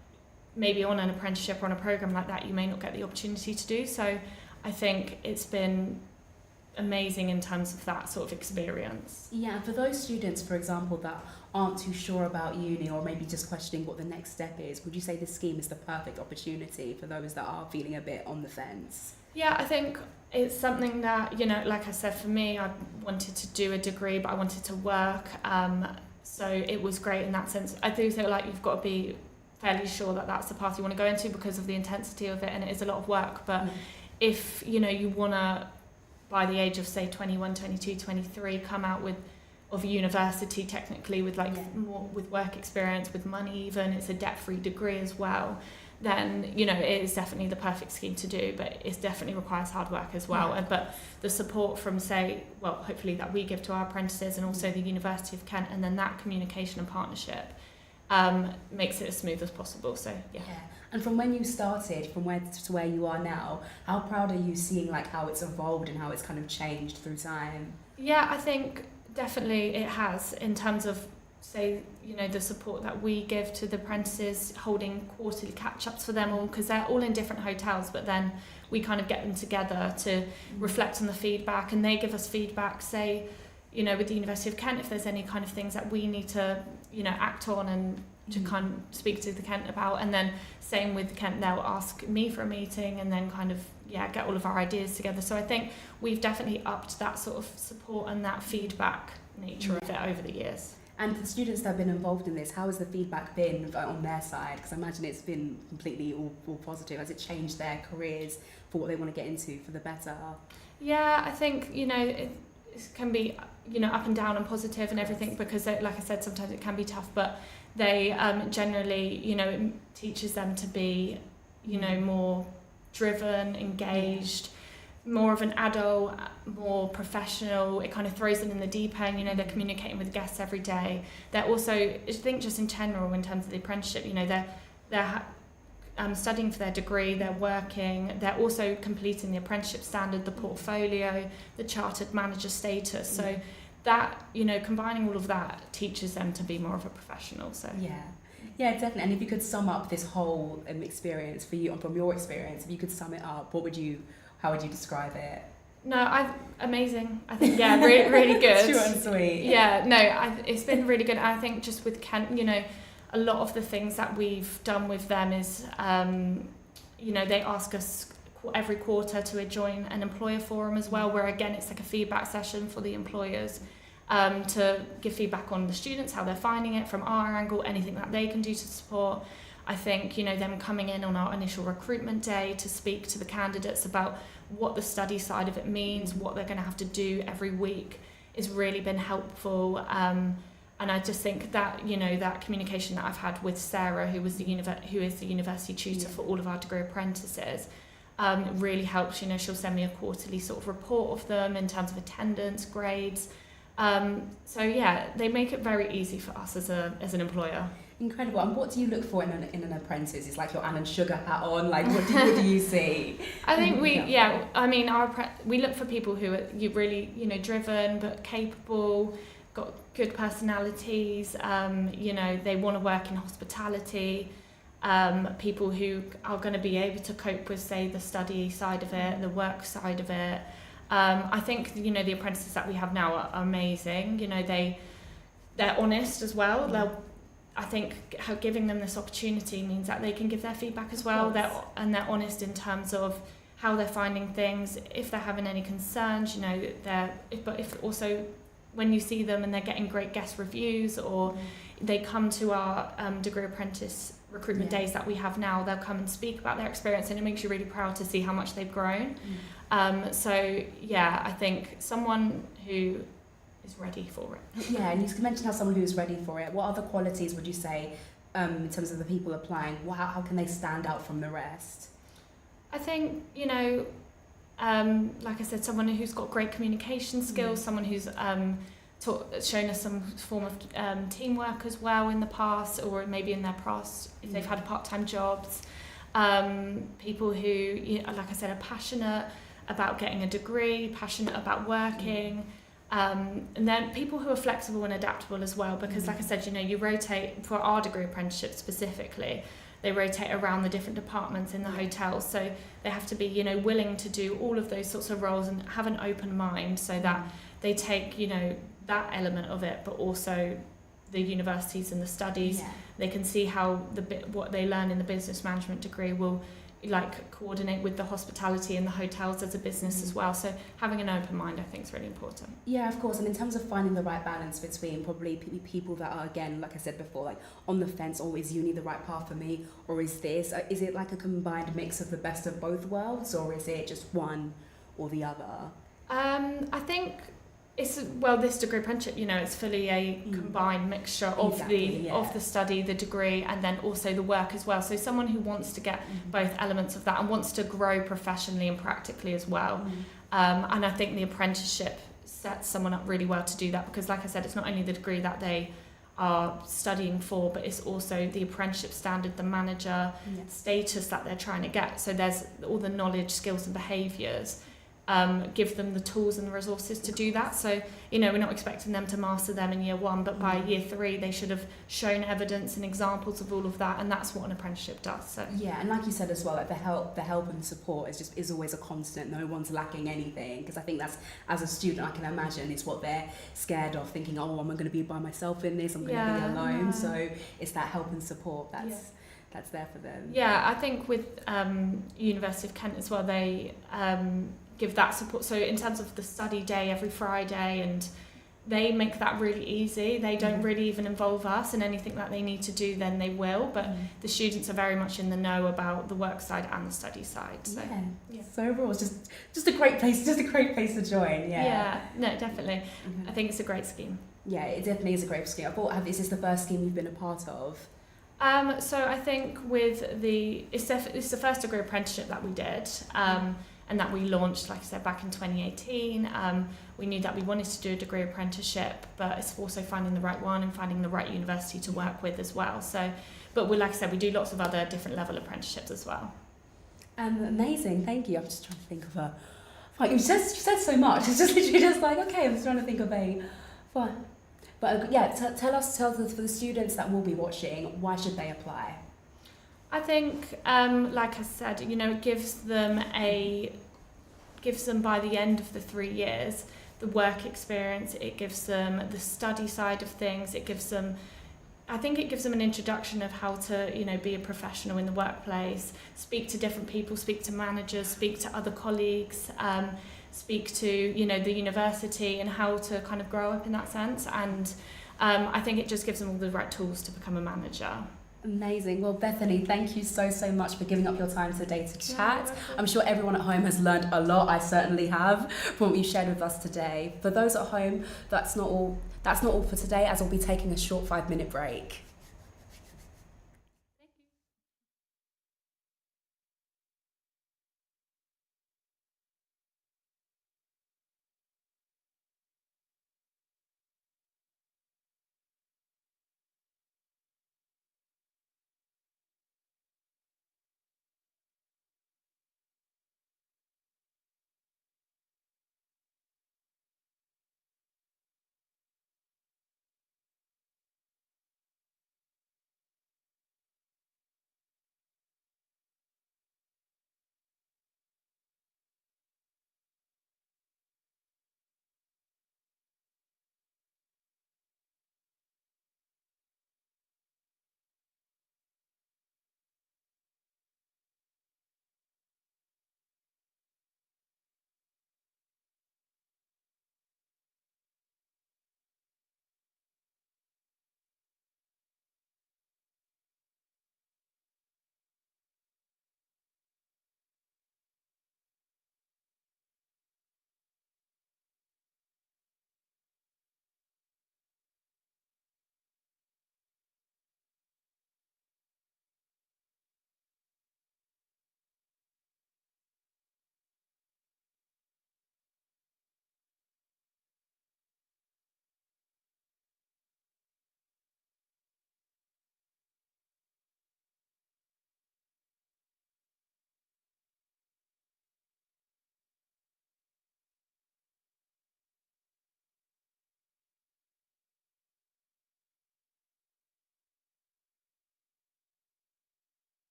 maybe on an apprenticeship or on a programme like that, you may not get the opportunity to do. So I think it's been amazing in terms of that sort of experience. Yeah, for those students, for example, that aren't too sure about uni or maybe just questioning what the next step is, would you say this scheme is the perfect opportunity for those that are feeling a bit on the fence? Yeah, I think It's something that, you know, like I said, for me, I wanted to do a degree, but I wanted to work. So it was great in that sense. I do feel like you've got to be fairly sure that that's the path you want to go into because of the intensity of it, and it is a lot of work. But if, you know, you want to, by the age of, say, 21, 22, 23, come out of university technically with more with work experience, with money even, it's a debt-free degree as well, then, you know, it is definitely the perfect scheme to do, but it definitely requires hard work as well. Yeah. But the support from, say, well, hopefully that we give to our apprentices and also the University of Kent, and then that communication and partnership makes it as smooth as possible. So, yeah. And from when you started, from where to where you are now, how proud are you seeing like how it's evolved and how it's kind of changed through time? Yeah, I think definitely it has, in terms of, say, you know, the support that we give to the apprentices, holding quarterly catch-ups for them all, because they're all in different hotels, but then we kind of get them together to reflect on the feedback, and they give us feedback, say, you know, with the University of Kent, if there's any kind of things that we need to, you know, act on and to kind of speak to the Kent about, and then same with Kent, they'll ask me for a meeting and then kind of, get all of our ideas together. So I think we've definitely upped that sort of support and that feedback nature of it over the years. And the students that have been involved in this, how has the feedback been on their side? Because I imagine it's been completely all positive. Has it changed their careers for what they want to get into for the better? Yeah, I think, you know, it can be, you know, up and down and positive and everything, because like I said, sometimes it can be tough, but they generally, you know, it teaches them to be, you know, more driven, engaged, more of an adult, more professional. It kind of throws them in the deep end. You know, they're communicating with guests every day. They're also, I think, just in general, in terms of the apprenticeship, you know, they're studying for their degree, they're working, they're also completing the apprenticeship standard, the portfolio, the chartered manager status. So that, you know, combining all of that teaches them to be more of a professional. So yeah, definitely. And if you could sum up this whole experience for you, from your experience, if you could sum it up, how would you describe it? No, amazing. I think, really, really good. Short and sweet. Yeah, no, it's been really good. I think just with Kent, you know, a lot of the things that we've done with them is, you know, they ask us every quarter to join an employer forum as well, where again, it's like a feedback session for the employers, to give feedback on the students, how they're finding it from our angle, anything that they can do to support. I think, you know, them coming in on our initial recruitment day to speak to the candidates about what the study side of it means, what they're going to have to do every week, has really been helpful. And I just think that, you know, that communication that I've had with Sarah, who is the university tutor for all of our degree apprentices, really helps. You know, she'll send me a quarterly sort of report of them in terms of attendance, grades. So yeah, they make it very easy for us as an employer. Incredible. And what do you look for in an apprentice? Is like your Anne and Sugar hat on? Like, what do you see? I think we look for people who are really, you know, driven but capable, got good personalities. You know, they want to work in hospitality. People who are going to be able to cope with, say, the study side of it, the work side of it. I think, you know, the apprentices that we have now are amazing. You know, they're honest as well. I think giving them this opportunity means that they can give their feedback as well. They're honest in terms of how they're finding things, if they're having any concerns, you know, but if also when you see them and they're getting great guest reviews, or they come to our degree apprentice recruitment days that we have now, they'll come and speak about their experience, and it makes you really proud to see how much they've grown. So yeah, I think someone who is ready for it. Yeah, and you mentioned how someone who's ready for it. What other qualities would you say, in terms of the people applying? How can they stand out from the rest? I think, you know, like I said, someone who's got great communication skills, someone who's shown us some form of teamwork as well in the past, or maybe in their past if they've had part-time jobs. People who, you know, like I said, are passionate about getting a degree, passionate about working. And then people who are flexible and adaptable as well, because like I said, you know, you rotate for our degree apprenticeship specifically, they rotate around the different departments in the hotel, so they have to be, you know, willing to do all of those sorts of roles and have an open mind, so that they take, you know, that element of it, but also the universities and the studies. They can see how what they learn in the business management degree will like coordinate with the hospitality and the hotels as a business as well. So having an open mind, I think, is really important. Yeah, of course. And in terms of finding the right balance between probably people that are, again, like I said before, like on the fence, or is uni the right path for me, or is it like a combined mix of the best of both worlds, or is it just one or the other? I think this degree apprenticeship, it's fully a combined mixture of the study, the degree, and then also the work as well. So someone who wants to get both elements of that and wants to grow professionally and practically as well. And I think the apprenticeship sets someone up really well to do that, because like I said, it's not only the degree that they are studying for, but it's also the apprenticeship standard, the manager status that they're trying to get. So there's all the knowledge, skills and behaviours. Give them the tools and the resources to do that. So, we're not expecting them to master them in year one, but by year 3 they should have shown evidence and examples of all of that, and that's what an apprenticeship does. So yeah, and like you said as well, like the help and support is always a constant. No one's lacking anything, because I think that's, as a student, I can imagine it's what they're scared of, thinking, oh, am I going to be by myself in this? I'm going to be alone. So it's that help and support that's there for them. Yeah, I think with University of Kent as well, they give that support. So in terms of the study day every Friday, and they make that really easy. They don't really even involve us in anything that they need to do, then they will. But the students are very much in the know about the work side and the study side. So so overall, it's just a great place, to join. Yeah, no, definitely. I think it's a great scheme. Yeah, it definitely is a great scheme. Is this the first scheme you've been a part of? So I think it's the first degree apprenticeship that we did, and that we launched, like I said, back in 2018. We knew that we wanted to do a degree apprenticeship, but it's also finding the right one and finding the right university to work with as well. So, but like I said, we do lots of other different level apprenticeships as well. Amazing, thank you. I'm just trying to think of a. Like you said so much. It's just literally just like, okay, I'm just trying to think of a. Fun. But tell us for the students that will be watching, why should they apply? I think, like I said, it gives them by the end of the 3 years the work experience. It gives them the study side of things. I think it gives them an introduction of how to, be a professional in the workplace, speak to different people, speak to managers, speak to other colleagues, speak to, the university, and how to kind of grow up in that sense. And I think it just gives them all the right tools to become a manager. Amazing. Well, Bethany, thank you so much for giving up your time today to chat. I'm sure everyone at home has learned a lot. I certainly have, from what you shared with us today. For those at home, that's not all for today, as we'll be taking a short 5-minute break.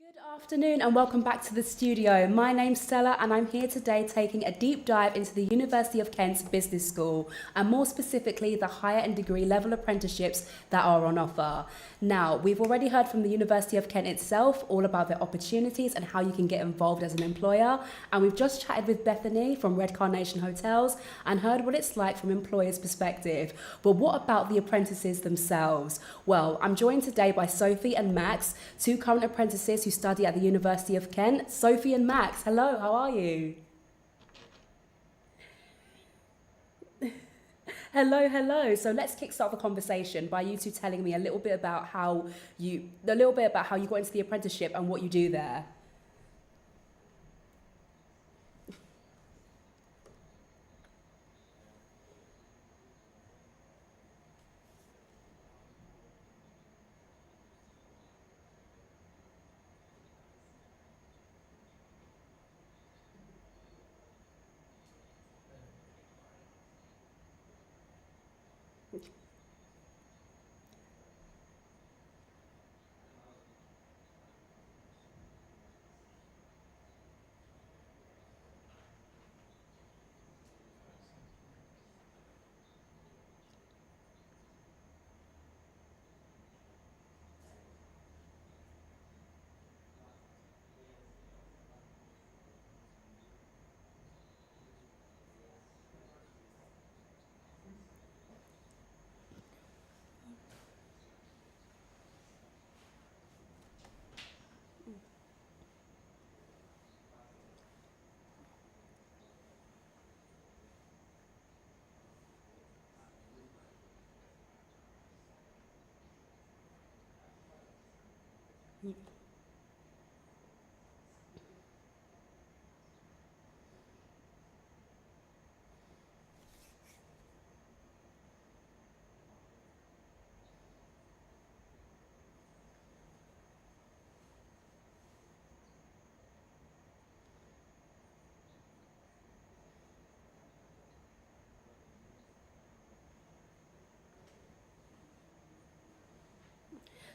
Good afternoon and welcome back to the studio. My name's Stella and I'm here today taking a deep dive into the University of Kent's Business School and more specifically the higher and degree level apprenticeships that are on offer. Now, we've already heard from the University of Kent itself all about their opportunities and how you can get involved as an employer, and we've just chatted with Bethany from Red Carnation Hotels and heard what it's like from employers' perspective. But what about the apprentices themselves? Well, I'm joined today by Sophie and Max, two current apprentices who study at the University of Kent. Sophie and Max, hello, how are you? Hello. So let's kickstart the conversation by you two telling me a little bit about how you got into the apprenticeship and what you do there.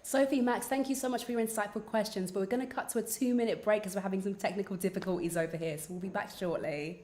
Sophie, Max, thank you so much for your insightful questions, but we're going to cut to a 2-minute break because we're having some technical difficulties over here, so we'll be back shortly.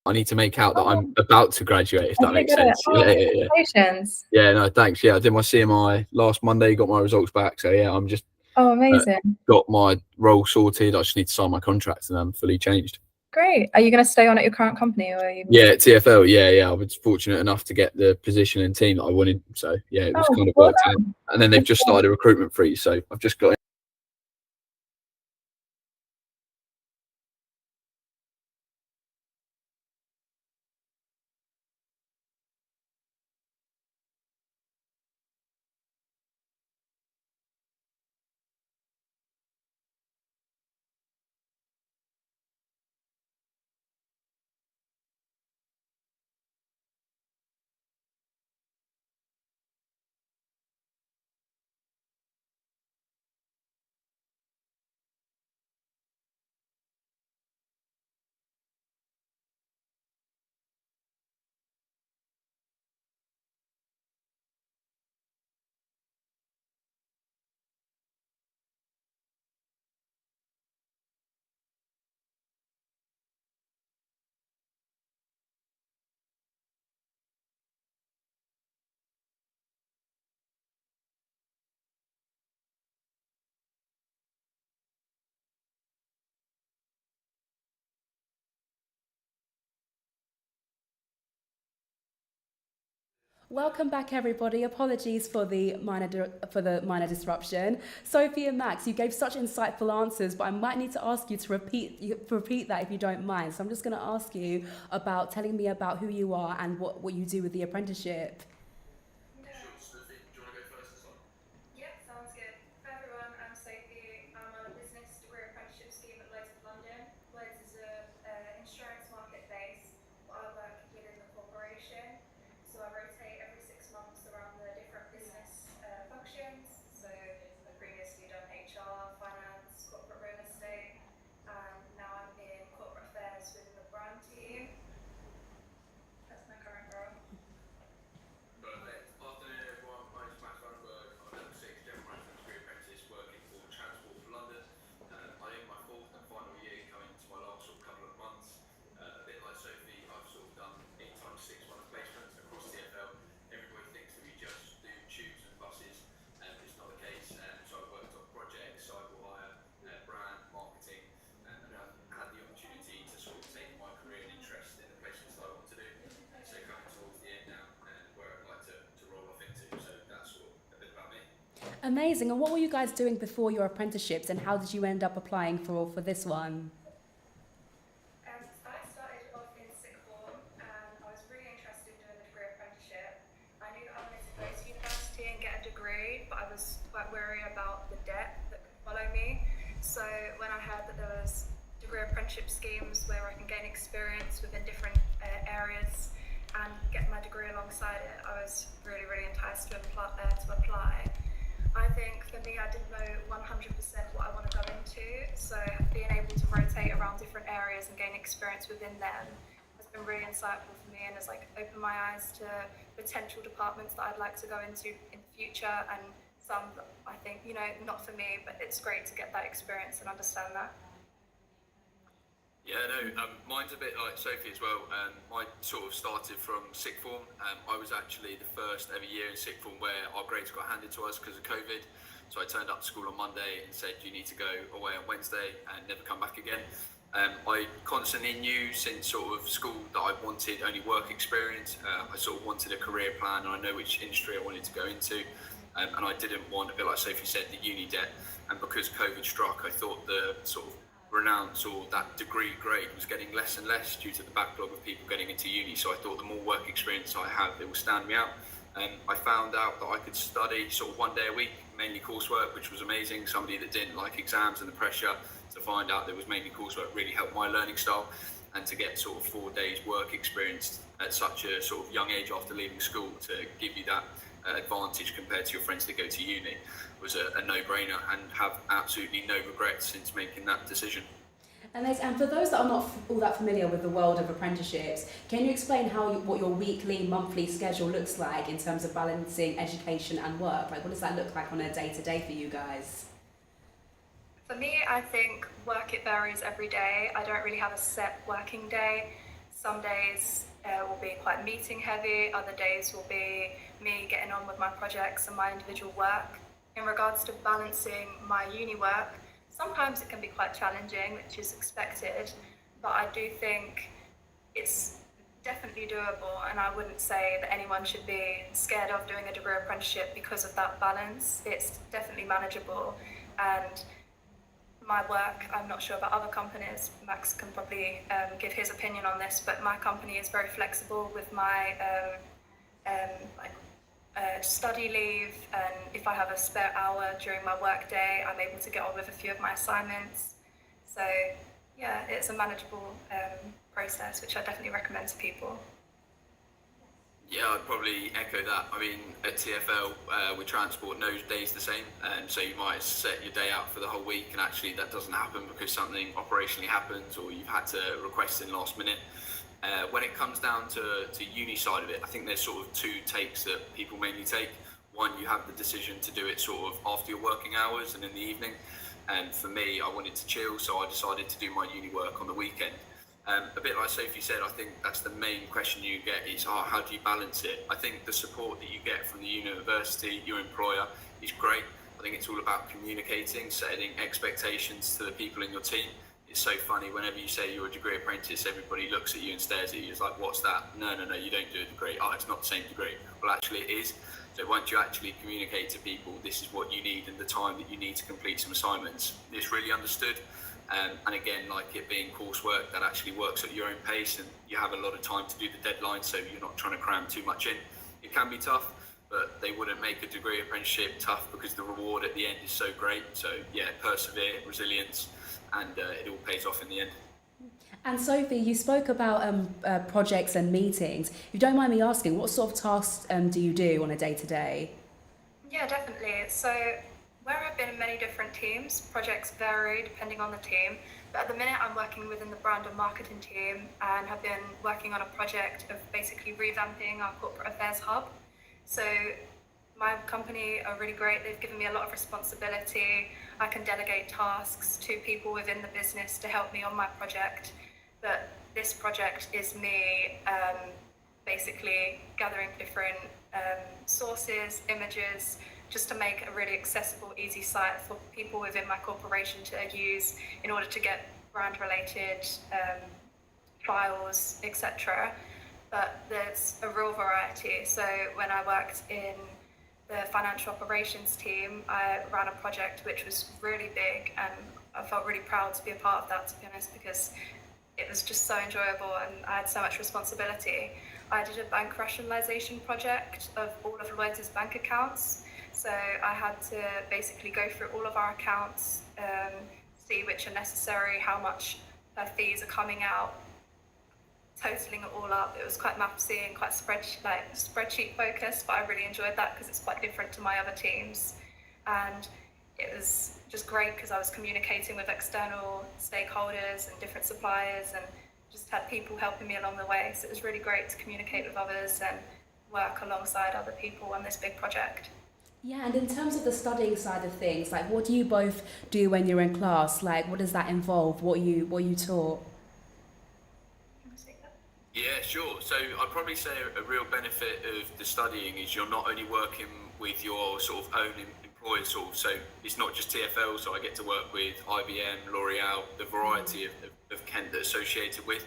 I need to make out that I'm about to graduate, if that makes sense. Oh, congratulations. Yeah, no, thanks. Yeah, I did my CMI last Monday, got my results back. So yeah, I'm just amazing. Got my role sorted. I just need to sign my contract and I'm fully changed. Great. Are you going to stay on at your current company, or are you? Yeah, TFL. Yeah. I was fortunate enough to get the position and team that I wanted. So yeah, it was kind of worked out. And then they've just started a recruitment freeze, so I've just got. Welcome back, everybody. Apologies for the minor disruption. Sophie and Max, you gave such insightful answers, but I might need to ask you to repeat that if you don't mind. So I'm just going to ask you about telling me about who you are and what you do with the apprenticeship. Sure, Sophie, do you want to go first this one? Yep, sounds good. Hi everyone, I'm Sophie. I'm on a business degree apprenticeship scheme at Lloyds of London. Lloyds is an insurance market base, but I work within the corporation. So I rotate every 6 months around the different business functions. So I've previously done HR, finance, corporate real estate, and now I'm in corporate affairs within the brand team. That's my current role. Perfect. Afternoon everyone, my name's Max Vandenberg. I'm a level 6 general management degree apprentice working for Transport for London. I am my 4th and final year coming to my last couple of months. A bit like Sophie, I've done 8 times 6 month placements across TFL. Everybody thinks that we just do tubes and buses, it's not the case. So I've worked on projects, cycle hire, brand, marketing, and I've had the opportunity to take my career and interest in the placements that I want to do. So coming towards the end now, where I'd like to roll off into. So that's a bit about me. Amazing. And what were you guys doing before your apprenticeships, and how did you end up applying for this one? I started off in sixth form and I was really interested in doing the degree apprenticeship. I knew that I wanted to go to university and get a degree, but I was quite wary about the debt that could follow me. So when I heard that there was degree apprenticeship schemes where I can gain experience within different areas and get my degree alongside it, I was really enticed to apply. I think for me, I didn't know 100% what I want to go into, so being able to rotate around different areas and gain experience within them has been really insightful for me and has opened my eyes to potential departments that I'd like to go into in the future, and some that I think, not for me, but it's great to get that experience and understand that. Yeah, no, mine's a bit like Sophie as well. I sort of started from sixth form. I was actually the first ever year in sixth form where our grades got handed to us because of COVID. So I turned up to school on Monday and said, you need to go away on Wednesday and never come back again. I constantly knew since sort of school that I wanted only work experience. I sort of wanted a career plan and I know which industry I wanted to go into. And I didn't want, a bit like Sophie said, the uni debt. And because COVID struck, I thought the sort of renounce or that degree grade was getting less and less due to the backlog of people getting into uni. So I thought the more work experience I have, it will stand me out. I found out that I could study sort of 1 day a week, mainly coursework, which was amazing. Somebody that didn't like exams and the pressure, to find out there was mainly coursework really helped my learning style. And to get sort of 4 days work experience at such a sort of young age after leaving school to give you that advantage compared to your friends that go to uni was a no-brainer, and have absolutely no regrets since making that decision. And for those that are not all that familiar with the world of apprenticeships, can you explain what your weekly, monthly schedule looks like in terms of balancing education and work? What does that look like on a day-to-day for you guys? For me, I think it varies every day. I don't really have a set working day. Some days will be quite meeting heavy, other days will be me getting on with my projects and my individual work. In regards to balancing my uni work, sometimes it can be quite challenging, which is expected, but I do think it's definitely doable, and I wouldn't say that anyone should be scared of doing a degree apprenticeship because of that balance. It's definitely manageable, and my work, I'm not sure about other companies, Max can probably give his opinion on this, but my company is very flexible with my study leave, and if I have a spare hour during my work day, I'm able to get on with a few of my assignments. So yeah, it's a manageable process, which I definitely recommend to people. Yeah, I'd probably echo that. I mean, at TFL, we transport no days the same, and so you might set your day out for the whole week, and actually that doesn't happen because something operationally happens or you've had to request in last minute. When it comes down to uni side of it, I think there's sort of two takes that people mainly take. One, you have the decision to do it sort of after your working hours and in the evening, and for me, I wanted to chill, so I decided to do my uni work on the weekend. A bit like Sophie said, I think that's the main question you get is, how do you balance it? I think the support that you get from the university, your employer, is great. I think it's all about communicating, setting expectations to the people in your team. It's so funny, whenever you say you're a degree apprentice, everybody looks at you and stares at you. It's like, what's that? No, you don't do a degree. Oh, it's not the same degree. Well, actually it is. So once you actually communicate to people, this is what you need and the time that you need to complete some assignments, it's really understood. And again, like it being coursework that actually works at your own pace, and you have a lot of time to do the deadline, so you're not trying to cram too much in. It can be tough, but they wouldn't make a degree apprenticeship tough because the reward at the end is so great. So yeah, persevere, resilience, and it all pays off in the end. And Sophie, you spoke about projects and meetings. If you don't mind me asking, what sort of tasks do you do on a day-to-day? Yeah, definitely. So where I've been in many different teams, projects vary depending on the team, but at the minute I'm working within the brand and marketing team and have been working on a project of basically revamping our corporate affairs hub. So my company are really great. They've given me a lot of responsibility. I can delegate tasks to people within the business to help me on my project. But this project is me basically gathering different sources, images, just to make a really accessible, easy site for people within my corporation to use in order to get brand-related files, etc. But there's a real variety. So when I worked in the financial operations team, I ran a project which was really big, and I felt really proud to be a part of that, to be honest, because it was just so enjoyable and I had so much responsibility. I did a bank rationalisation project of all of Lloyds' bank accounts. So I had to basically go through all of our accounts, see which are necessary, how much fees are coming out, totaling it all up. It was quite mathsy and quite spreadsheet focused, but I really enjoyed that because it's quite different to my other teams. And it was just great because I was communicating with external stakeholders and different suppliers, and just had people helping me along the way. So it was really great to communicate with others and work alongside other people on this big project. Yeah, and in terms of the studying side of things, like what do you both do when you're in class? Like what does that involve? What you taught? Yeah, sure. So I'd probably say a real benefit of the studying is you're not only working with your sort of own employers, so it's not just TFL, so I get to work with IBM, L'Oreal, the variety of Kent that's associated with.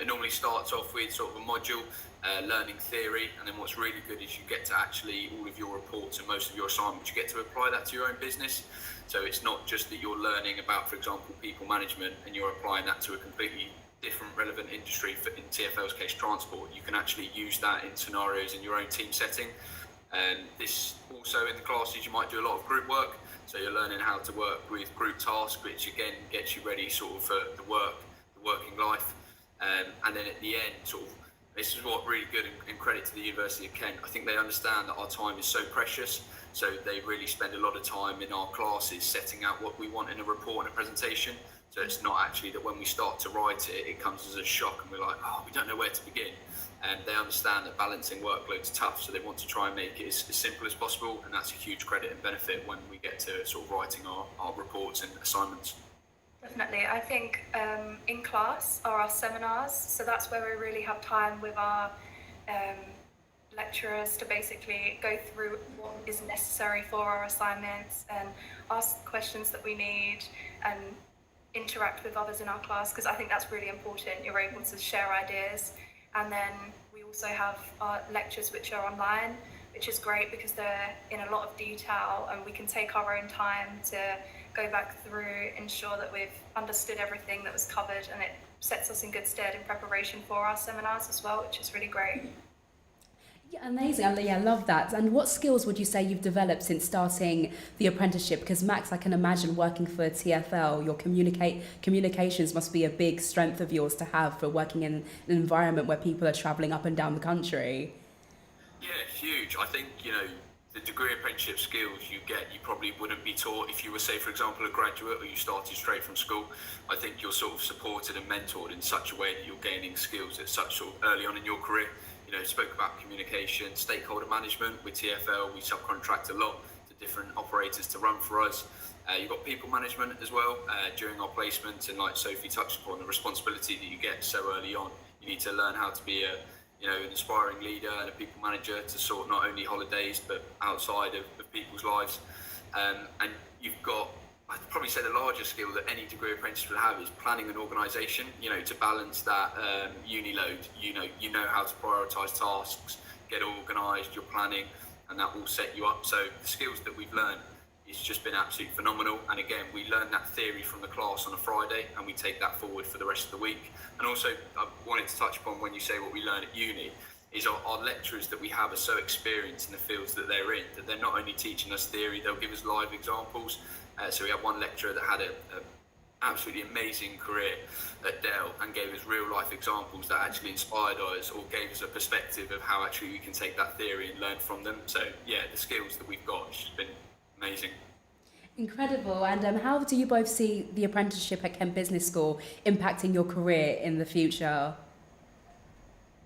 It normally starts off with sort of a module, learning theory, and then what's really good is you get to actually, all of your reports and most of your assignments, you get to apply that to your own business. So it's not just that you're learning about, for example, people management, and you're applying that to a completely different relevant industry, for, in TFL's case, transport. You can actually use that in scenarios in your own team setting. And this also in the classes, you might do a lot of group work. So you're learning how to work with group tasks, which again gets you ready sort of for the working life. And then at the end, sort of, this is what really good and credit to the University of Kent. I think they understand that our time is so precious. So they really spend a lot of time in our classes setting out what we want in a report and a presentation. So it's not actually that when we start to write it, it comes as a shock and we're like, we don't know where to begin. And they understand that balancing workload is tough, so they want to try and make it as simple as possible, and that's a huge credit and benefit when we get to sort of writing our reports and assignments. Definitely. I think in class are our seminars, so that's where we really have time with our lecturers to basically go through what is necessary for our assignments and ask questions that we need and interact with others in our class, because I think that's really important. You're able to share ideas. And then we also have our lectures which are online, which is great because they're in a lot of detail and we can take our own time to go back through, ensure that we've understood everything that was covered, and it sets us in good stead in preparation for our seminars as well, which is really great. Yeah, amazing. Yeah, I love that. And what skills would you say you've developed since starting the apprenticeship? Because Max, I can imagine working for TfL, your communications must be a big strength of yours to have for working in an environment where people are travelling up and down the country. Yeah, huge. I think, the degree apprenticeship skills you get, you probably wouldn't be taught if you were, say, for example, a graduate or you started straight from school. I think you're sort of supported and mentored in such a way that you're gaining skills at such sort of early on in your career. Spoke about communication, stakeholder management. With TfL, we subcontract a lot to different operators to run for us. You've got people management as well during our placements, and like Sophie touched upon, the responsibility that you get so early on. You need to learn how to be an inspiring leader and a people manager to sort not only holidays but outside of people's lives. And you've got, I'd probably say, the largest skill that any degree apprentice will have is planning and organisation. To balance that uni load. You know how to prioritise tasks, get organised, you're planning, and that will set you up. So the skills that we've learned, it's just been absolutely phenomenal. And again, we learn that theory from the class on a Friday and we take that forward for the rest of the week. And also, I wanted to touch upon, when you say what we learn at uni, is our lecturers that we have are so experienced in the fields that they're in, that they're not only teaching us theory, they'll give us live examples. So we had one lecturer that had a absolutely amazing career at Dell and gave us real life examples that actually inspired us or gave us a perspective of how actually we can take that theory and learn from them. So yeah, the skills that we've got has just been amazing. Incredible. And how do you both see the apprenticeship at Kent Business School impacting your career in the future?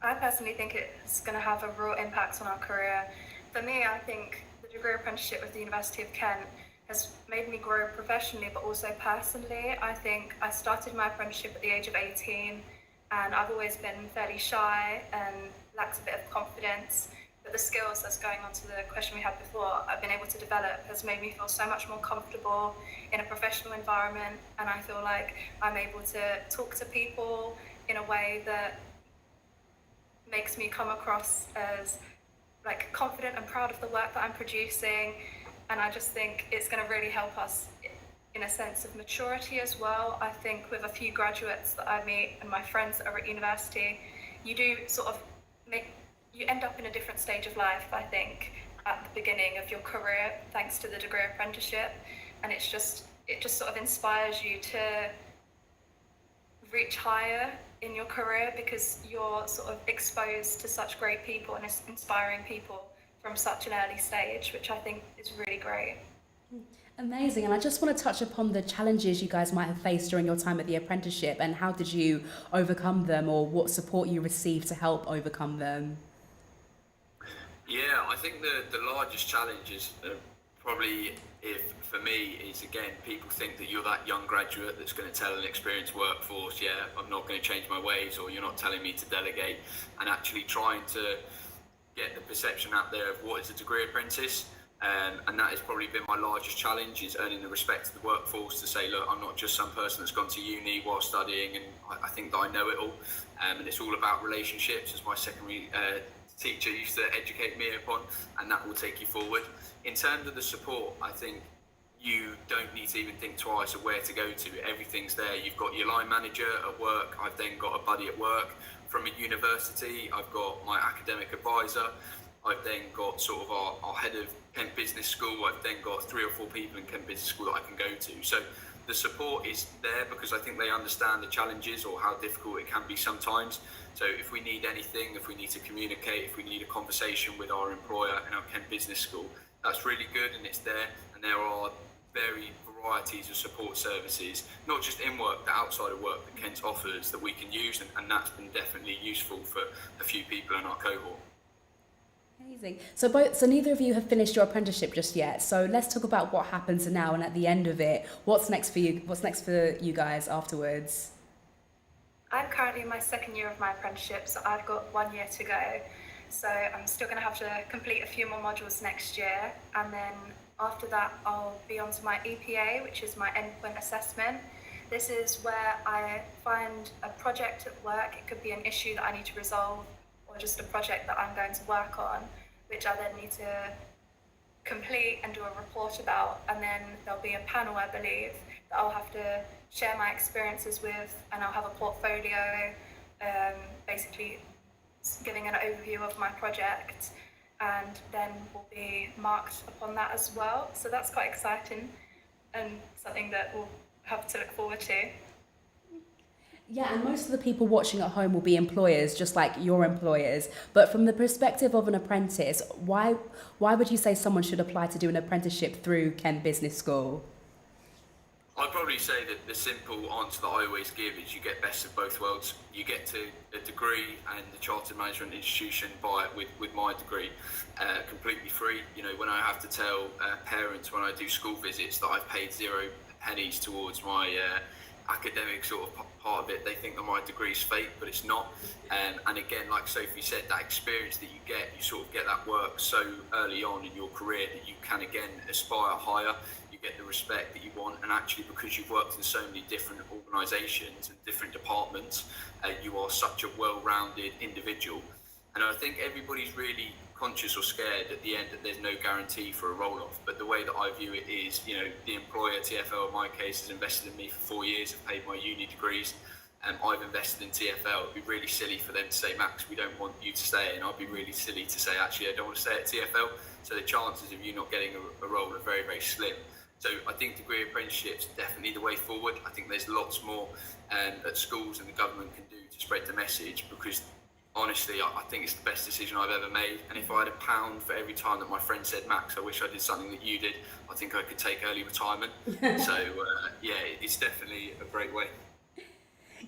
I personally think it's going to have a real impact on our career. For me, I think the degree apprenticeship with the University of Kent has made me grow professionally but also personally. I think I started my apprenticeship at the age of 18 and I've always been fairly shy and lacked a bit of confidence. But the skills, that's going on to the question we had before, I've been able to develop has made me feel so much more comfortable in a professional environment, and I feel like I'm able to talk to people in a way that makes me come across as like confident and proud of the work that I'm producing. And I just think it's going to really help us in a sense of maturity as well. I think with a few graduates that I meet and my friends that are at university, you do sort of you end up in a different stage of life, I think, at the beginning of your career, thanks to the degree apprenticeship. And it just sort of inspires you to reach higher in your career because you're sort of exposed to such great people and inspiring people from such an early stage, which I think is really great. Amazing. And I just want to touch upon the challenges you guys might have faced during your time at the apprenticeship, and how did you overcome them, or what support you received to help overcome them? Yeah, I think the largest challenge is probably, for me, is again, people think that you're that young graduate that's going to tell an experienced workforce, yeah, I'm not going to change my ways, or you're not telling me to delegate, and actually trying to get the perception out there of what is a degree apprentice. And that has probably been my largest challenge, is earning the respect of the workforce to say, look, I'm not just some person that's gone to uni while studying and I think that I know it all. And it's all about relationships, as my secondary teacher used to educate me upon, and that will take you forward. In terms of the support, I think you don't need to even think twice of where to go to. Everything's there. You've got your line manager at work. I've then got a buddy at work. From a university, I've got my academic advisor. I've then got sort of our head of Kent Business School. I've then got 3 or 4 people in Kent Business School that I can go to. So the support is there because I think they understand the challenges or how difficult it can be sometimes. So if we need anything, if we need to communicate, if we need a conversation with our employer in our Kent Business School, that's really good and it's there. And there are varieties of support services, not just in work, but outside of work that Kent offers that we can use, and that's been definitely useful for a few people in our cohort. Amazing. So neither of you have finished your apprenticeship just yet. So let's talk about what happens now and at the end of it. What's next for you? What's next for you guys afterwards? I'm currently in my second year of my apprenticeship, so I've got 1 year to go. So I'm still going to have to complete a few more modules next year, and then after that I'll be on to my EPA, which is my endpoint assessment. This is where I find a project at work. It could be an issue that I need to resolve, or just a project that I'm going to work on, which I then need to complete and do a report about, and then there'll be a panel, I believe, that I'll have to share my experiences with, and I'll have a portfolio, basically giving an overview of my project, and then will be marked upon that as well. So that's quite exciting and something that we'll have to look forward to. Yeah, and most of the people watching at home will be employers, just like your employers. But from the perspective of an apprentice, why would you say someone should apply to do an apprenticeship through Kent Business School? I'd probably say that the simple answer that I always give is you get best of both worlds. You get to a degree and the Chartered Management Institution buy it with my degree completely free. You know, when I have to tell parents when I do school visits that I've paid 0 pennies towards my academic sort of part of it, they think that my degree is fake, but it's not. And again, like Sophie said, that experience that you sort of get that work so early on in your career that you can again aspire higher. You get the respect that you want, and actually because you've worked in so many different organisations and different departments, you are such a well-rounded individual. And I think everybody's really conscious or scared at the end that there's no guarantee for a roll-off. But the way that I view it is, you know, the employer, TfL in my case, has invested in me for 4 years, have paid my uni degrees, and I've invested in TfL. It'd be really silly for them to say, Max, we don't want you to stay, and I'd be really silly to say, actually, I don't want to stay at TfL. So the chances of you not getting a role are very, very slim. So I think degree apprenticeships are definitely the way forward. I think there's lots more that schools and the government can do to spread the message, because honestly, I think it's the best decision I've ever made. And if I had £1 for every time that my friend said, Max, I wish I did something that you did, I think I could take early retirement. So yeah, it's definitely a great way.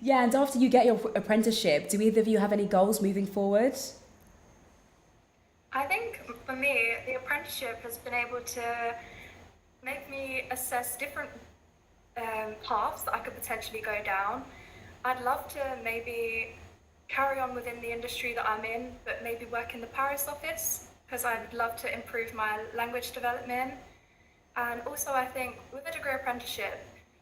Yeah, and after you get your apprenticeship, do either of you have any goals moving forward? I think for me, the apprenticeship has been able to make me assess different paths that I could potentially go down. I'd love to maybe carry on within the industry that I'm in, but maybe work in the Paris office, because I'd love to improve my language development. And also I think with a degree apprenticeship,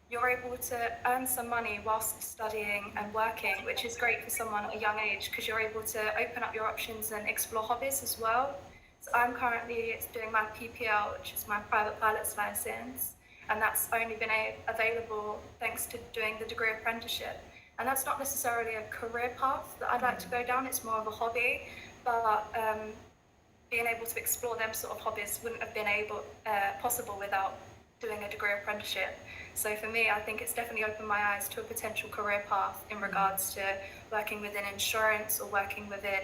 you're able to earn some money whilst studying and working, which is great for someone at a young age, because you're able to open up your options and explore hobbies as well. So I'm currently doing my PPL, which is my private pilot's license, and that's only been available thanks to doing the degree apprenticeship. And that's not necessarily a career path that I'd like to go down, it's more of a hobby, but being able to explore them sort of hobbies wouldn't have been possible without doing a degree apprenticeship. So for me, I think it's definitely opened my eyes to a potential career path in regards to working within insurance or working within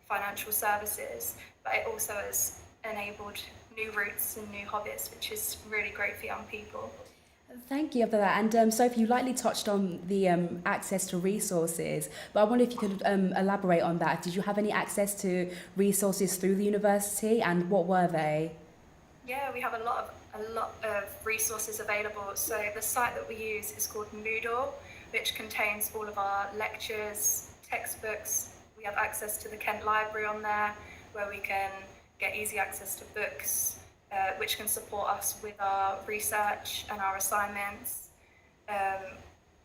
financial services, but it also has enabled new routes and new hobbies, which is really great for young people. Thank you for that. And Sophie, you lightly touched on the access to resources, but I wonder if you could elaborate on that. Did you have any access to resources through the university, and what were they? Yeah, we have a lot of resources available. So the site that we use is called Moodle, which contains all of our lectures, textbooks. We have access to the Kent Library on there, where we can get easy access to books, which can support us with our research and our assignments.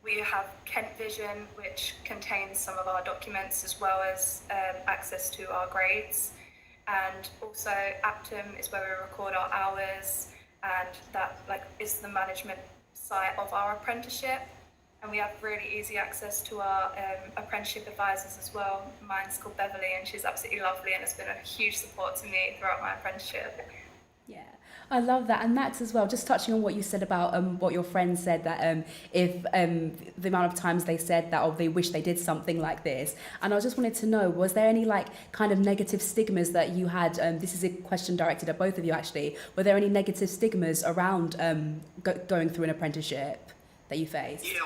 We have Kent Vision, which contains some of our documents as well as access to our grades. And also Aptum is where we record our hours, and that is the management site of our apprenticeship. And we have really easy access to our apprenticeship advisors as well. Mine's called Beverly, and she's absolutely lovely and has been a huge support to me throughout my apprenticeship. Yeah, I love that. And Max as well, just touching on what you said about what your friends said, that if the amount of times they said that, or they wish they did something like this. And I just wanted to know, was there any kind of negative stigmas that you had? This is a question directed at both of you actually. Were there any negative stigmas around going through an apprenticeship that you faced? Yeah,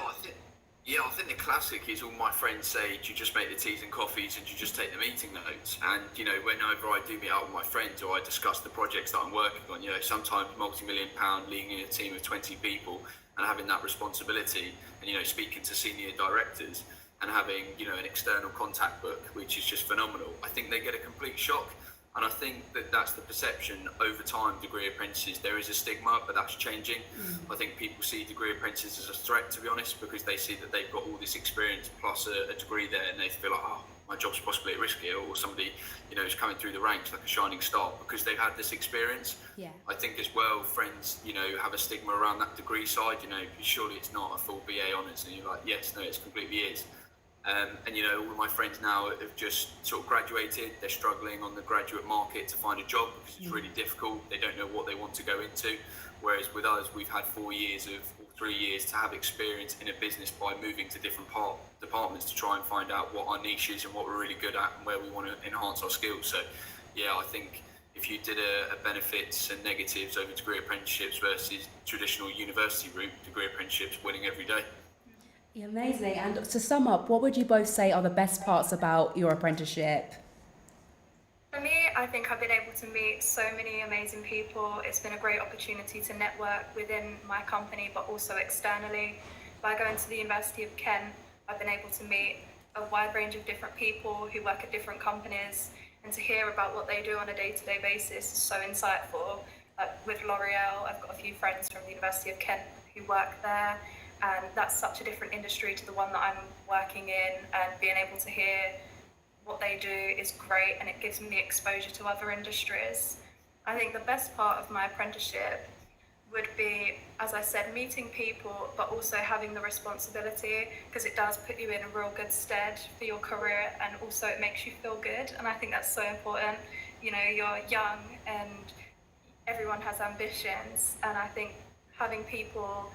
Yeah, I think the classic is all my friends say, do you just make the teas and coffees and do you just take the meeting notes? And, you know, whenever I do meet up with my friends or I discuss the projects that I'm working on, you know, sometimes multi-million pound leading a team of 20 people and having that responsibility and, you know, speaking to senior directors and having, you know, an external contact book, which is just phenomenal. I think they get a complete shock. And I think that that's the perception over time, degree apprentices. There is a stigma, but that's changing. I think people see degree apprentices as a threat, to be honest, because they see that they've got all this experience plus a degree there, and they feel like, oh, my job's possibly at risk here, or somebody, you know, is coming through the ranks like a shining star because they've had this experience. Yeah. I think as well, friends, you know, have a stigma around that degree side. You know, surely it's not a full BA honours, and you're like, yes, no, it completely is. And you know, all of my friends now have just sort of graduated. They're struggling on the graduate market to find a job because it's really difficult. They don't know what they want to go into. Whereas with us, we've had 4 years or 3 years to have experience in a business by moving to different departments to try and find out what our niche is and what we're really good at and where we want to enhance our skills. So, yeah, I think if you did a benefits and negatives over degree apprenticeships versus traditional university route, degree apprenticeships winning every day. Yeah, amazing. And to sum up, what would you both say are the best parts about your apprenticeship? For me, I think I've been able to meet so many amazing people. It's been a great opportunity to network within my company, but also externally. By going to the University of Kent, I've been able to meet a wide range of different people who work at different companies, and to hear about what they do on a day-to-day basis is so insightful. With L'Oreal, I've got a few friends from the University of Kent who work there, and that's such a different industry to the one that I'm working in, and being able to hear what they do is great, and it gives me exposure to other industries. I think the best part of my apprenticeship would be, as I said, meeting people, but also having the responsibility, because it does put you in a real good stead for your career, and also it makes you feel good, and I think that's so important. You know, you're young and everyone has ambitions, and I think having people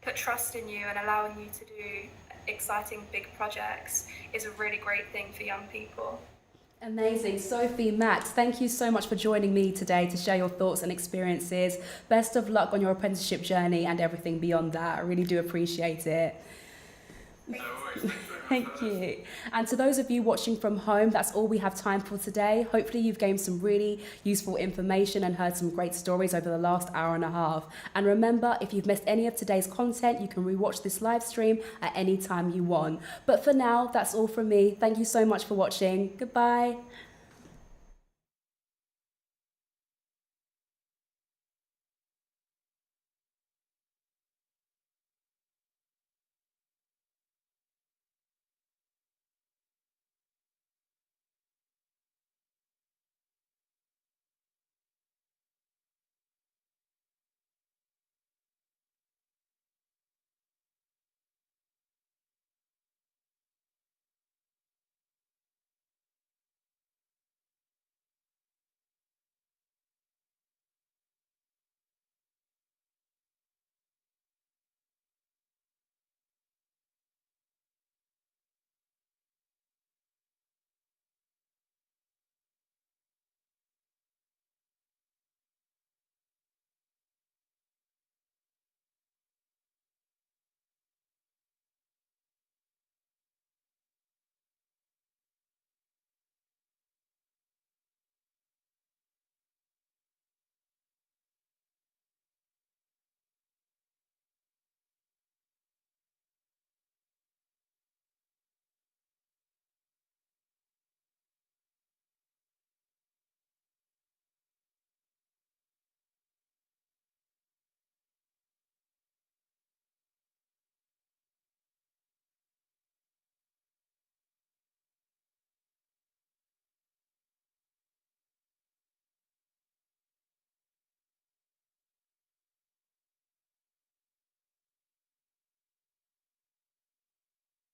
put trust in you and allowing you to do exciting big projects is a really great thing for young people. Amazing. Sophie, Matt, thank you so much for joining me today to share your thoughts and experiences. Best of luck on your apprenticeship journey and everything beyond that. I really do appreciate it. No worries. Thank you. And to those of you watching from home, that's all we have time for today. Hopefully you've gained some really useful information and heard some great stories over the last hour and a half. And remember, if you've missed any of today's content, you can rewatch this live stream at any time you want. But for now, that's all from me. Thank you so much for watching. Goodbye.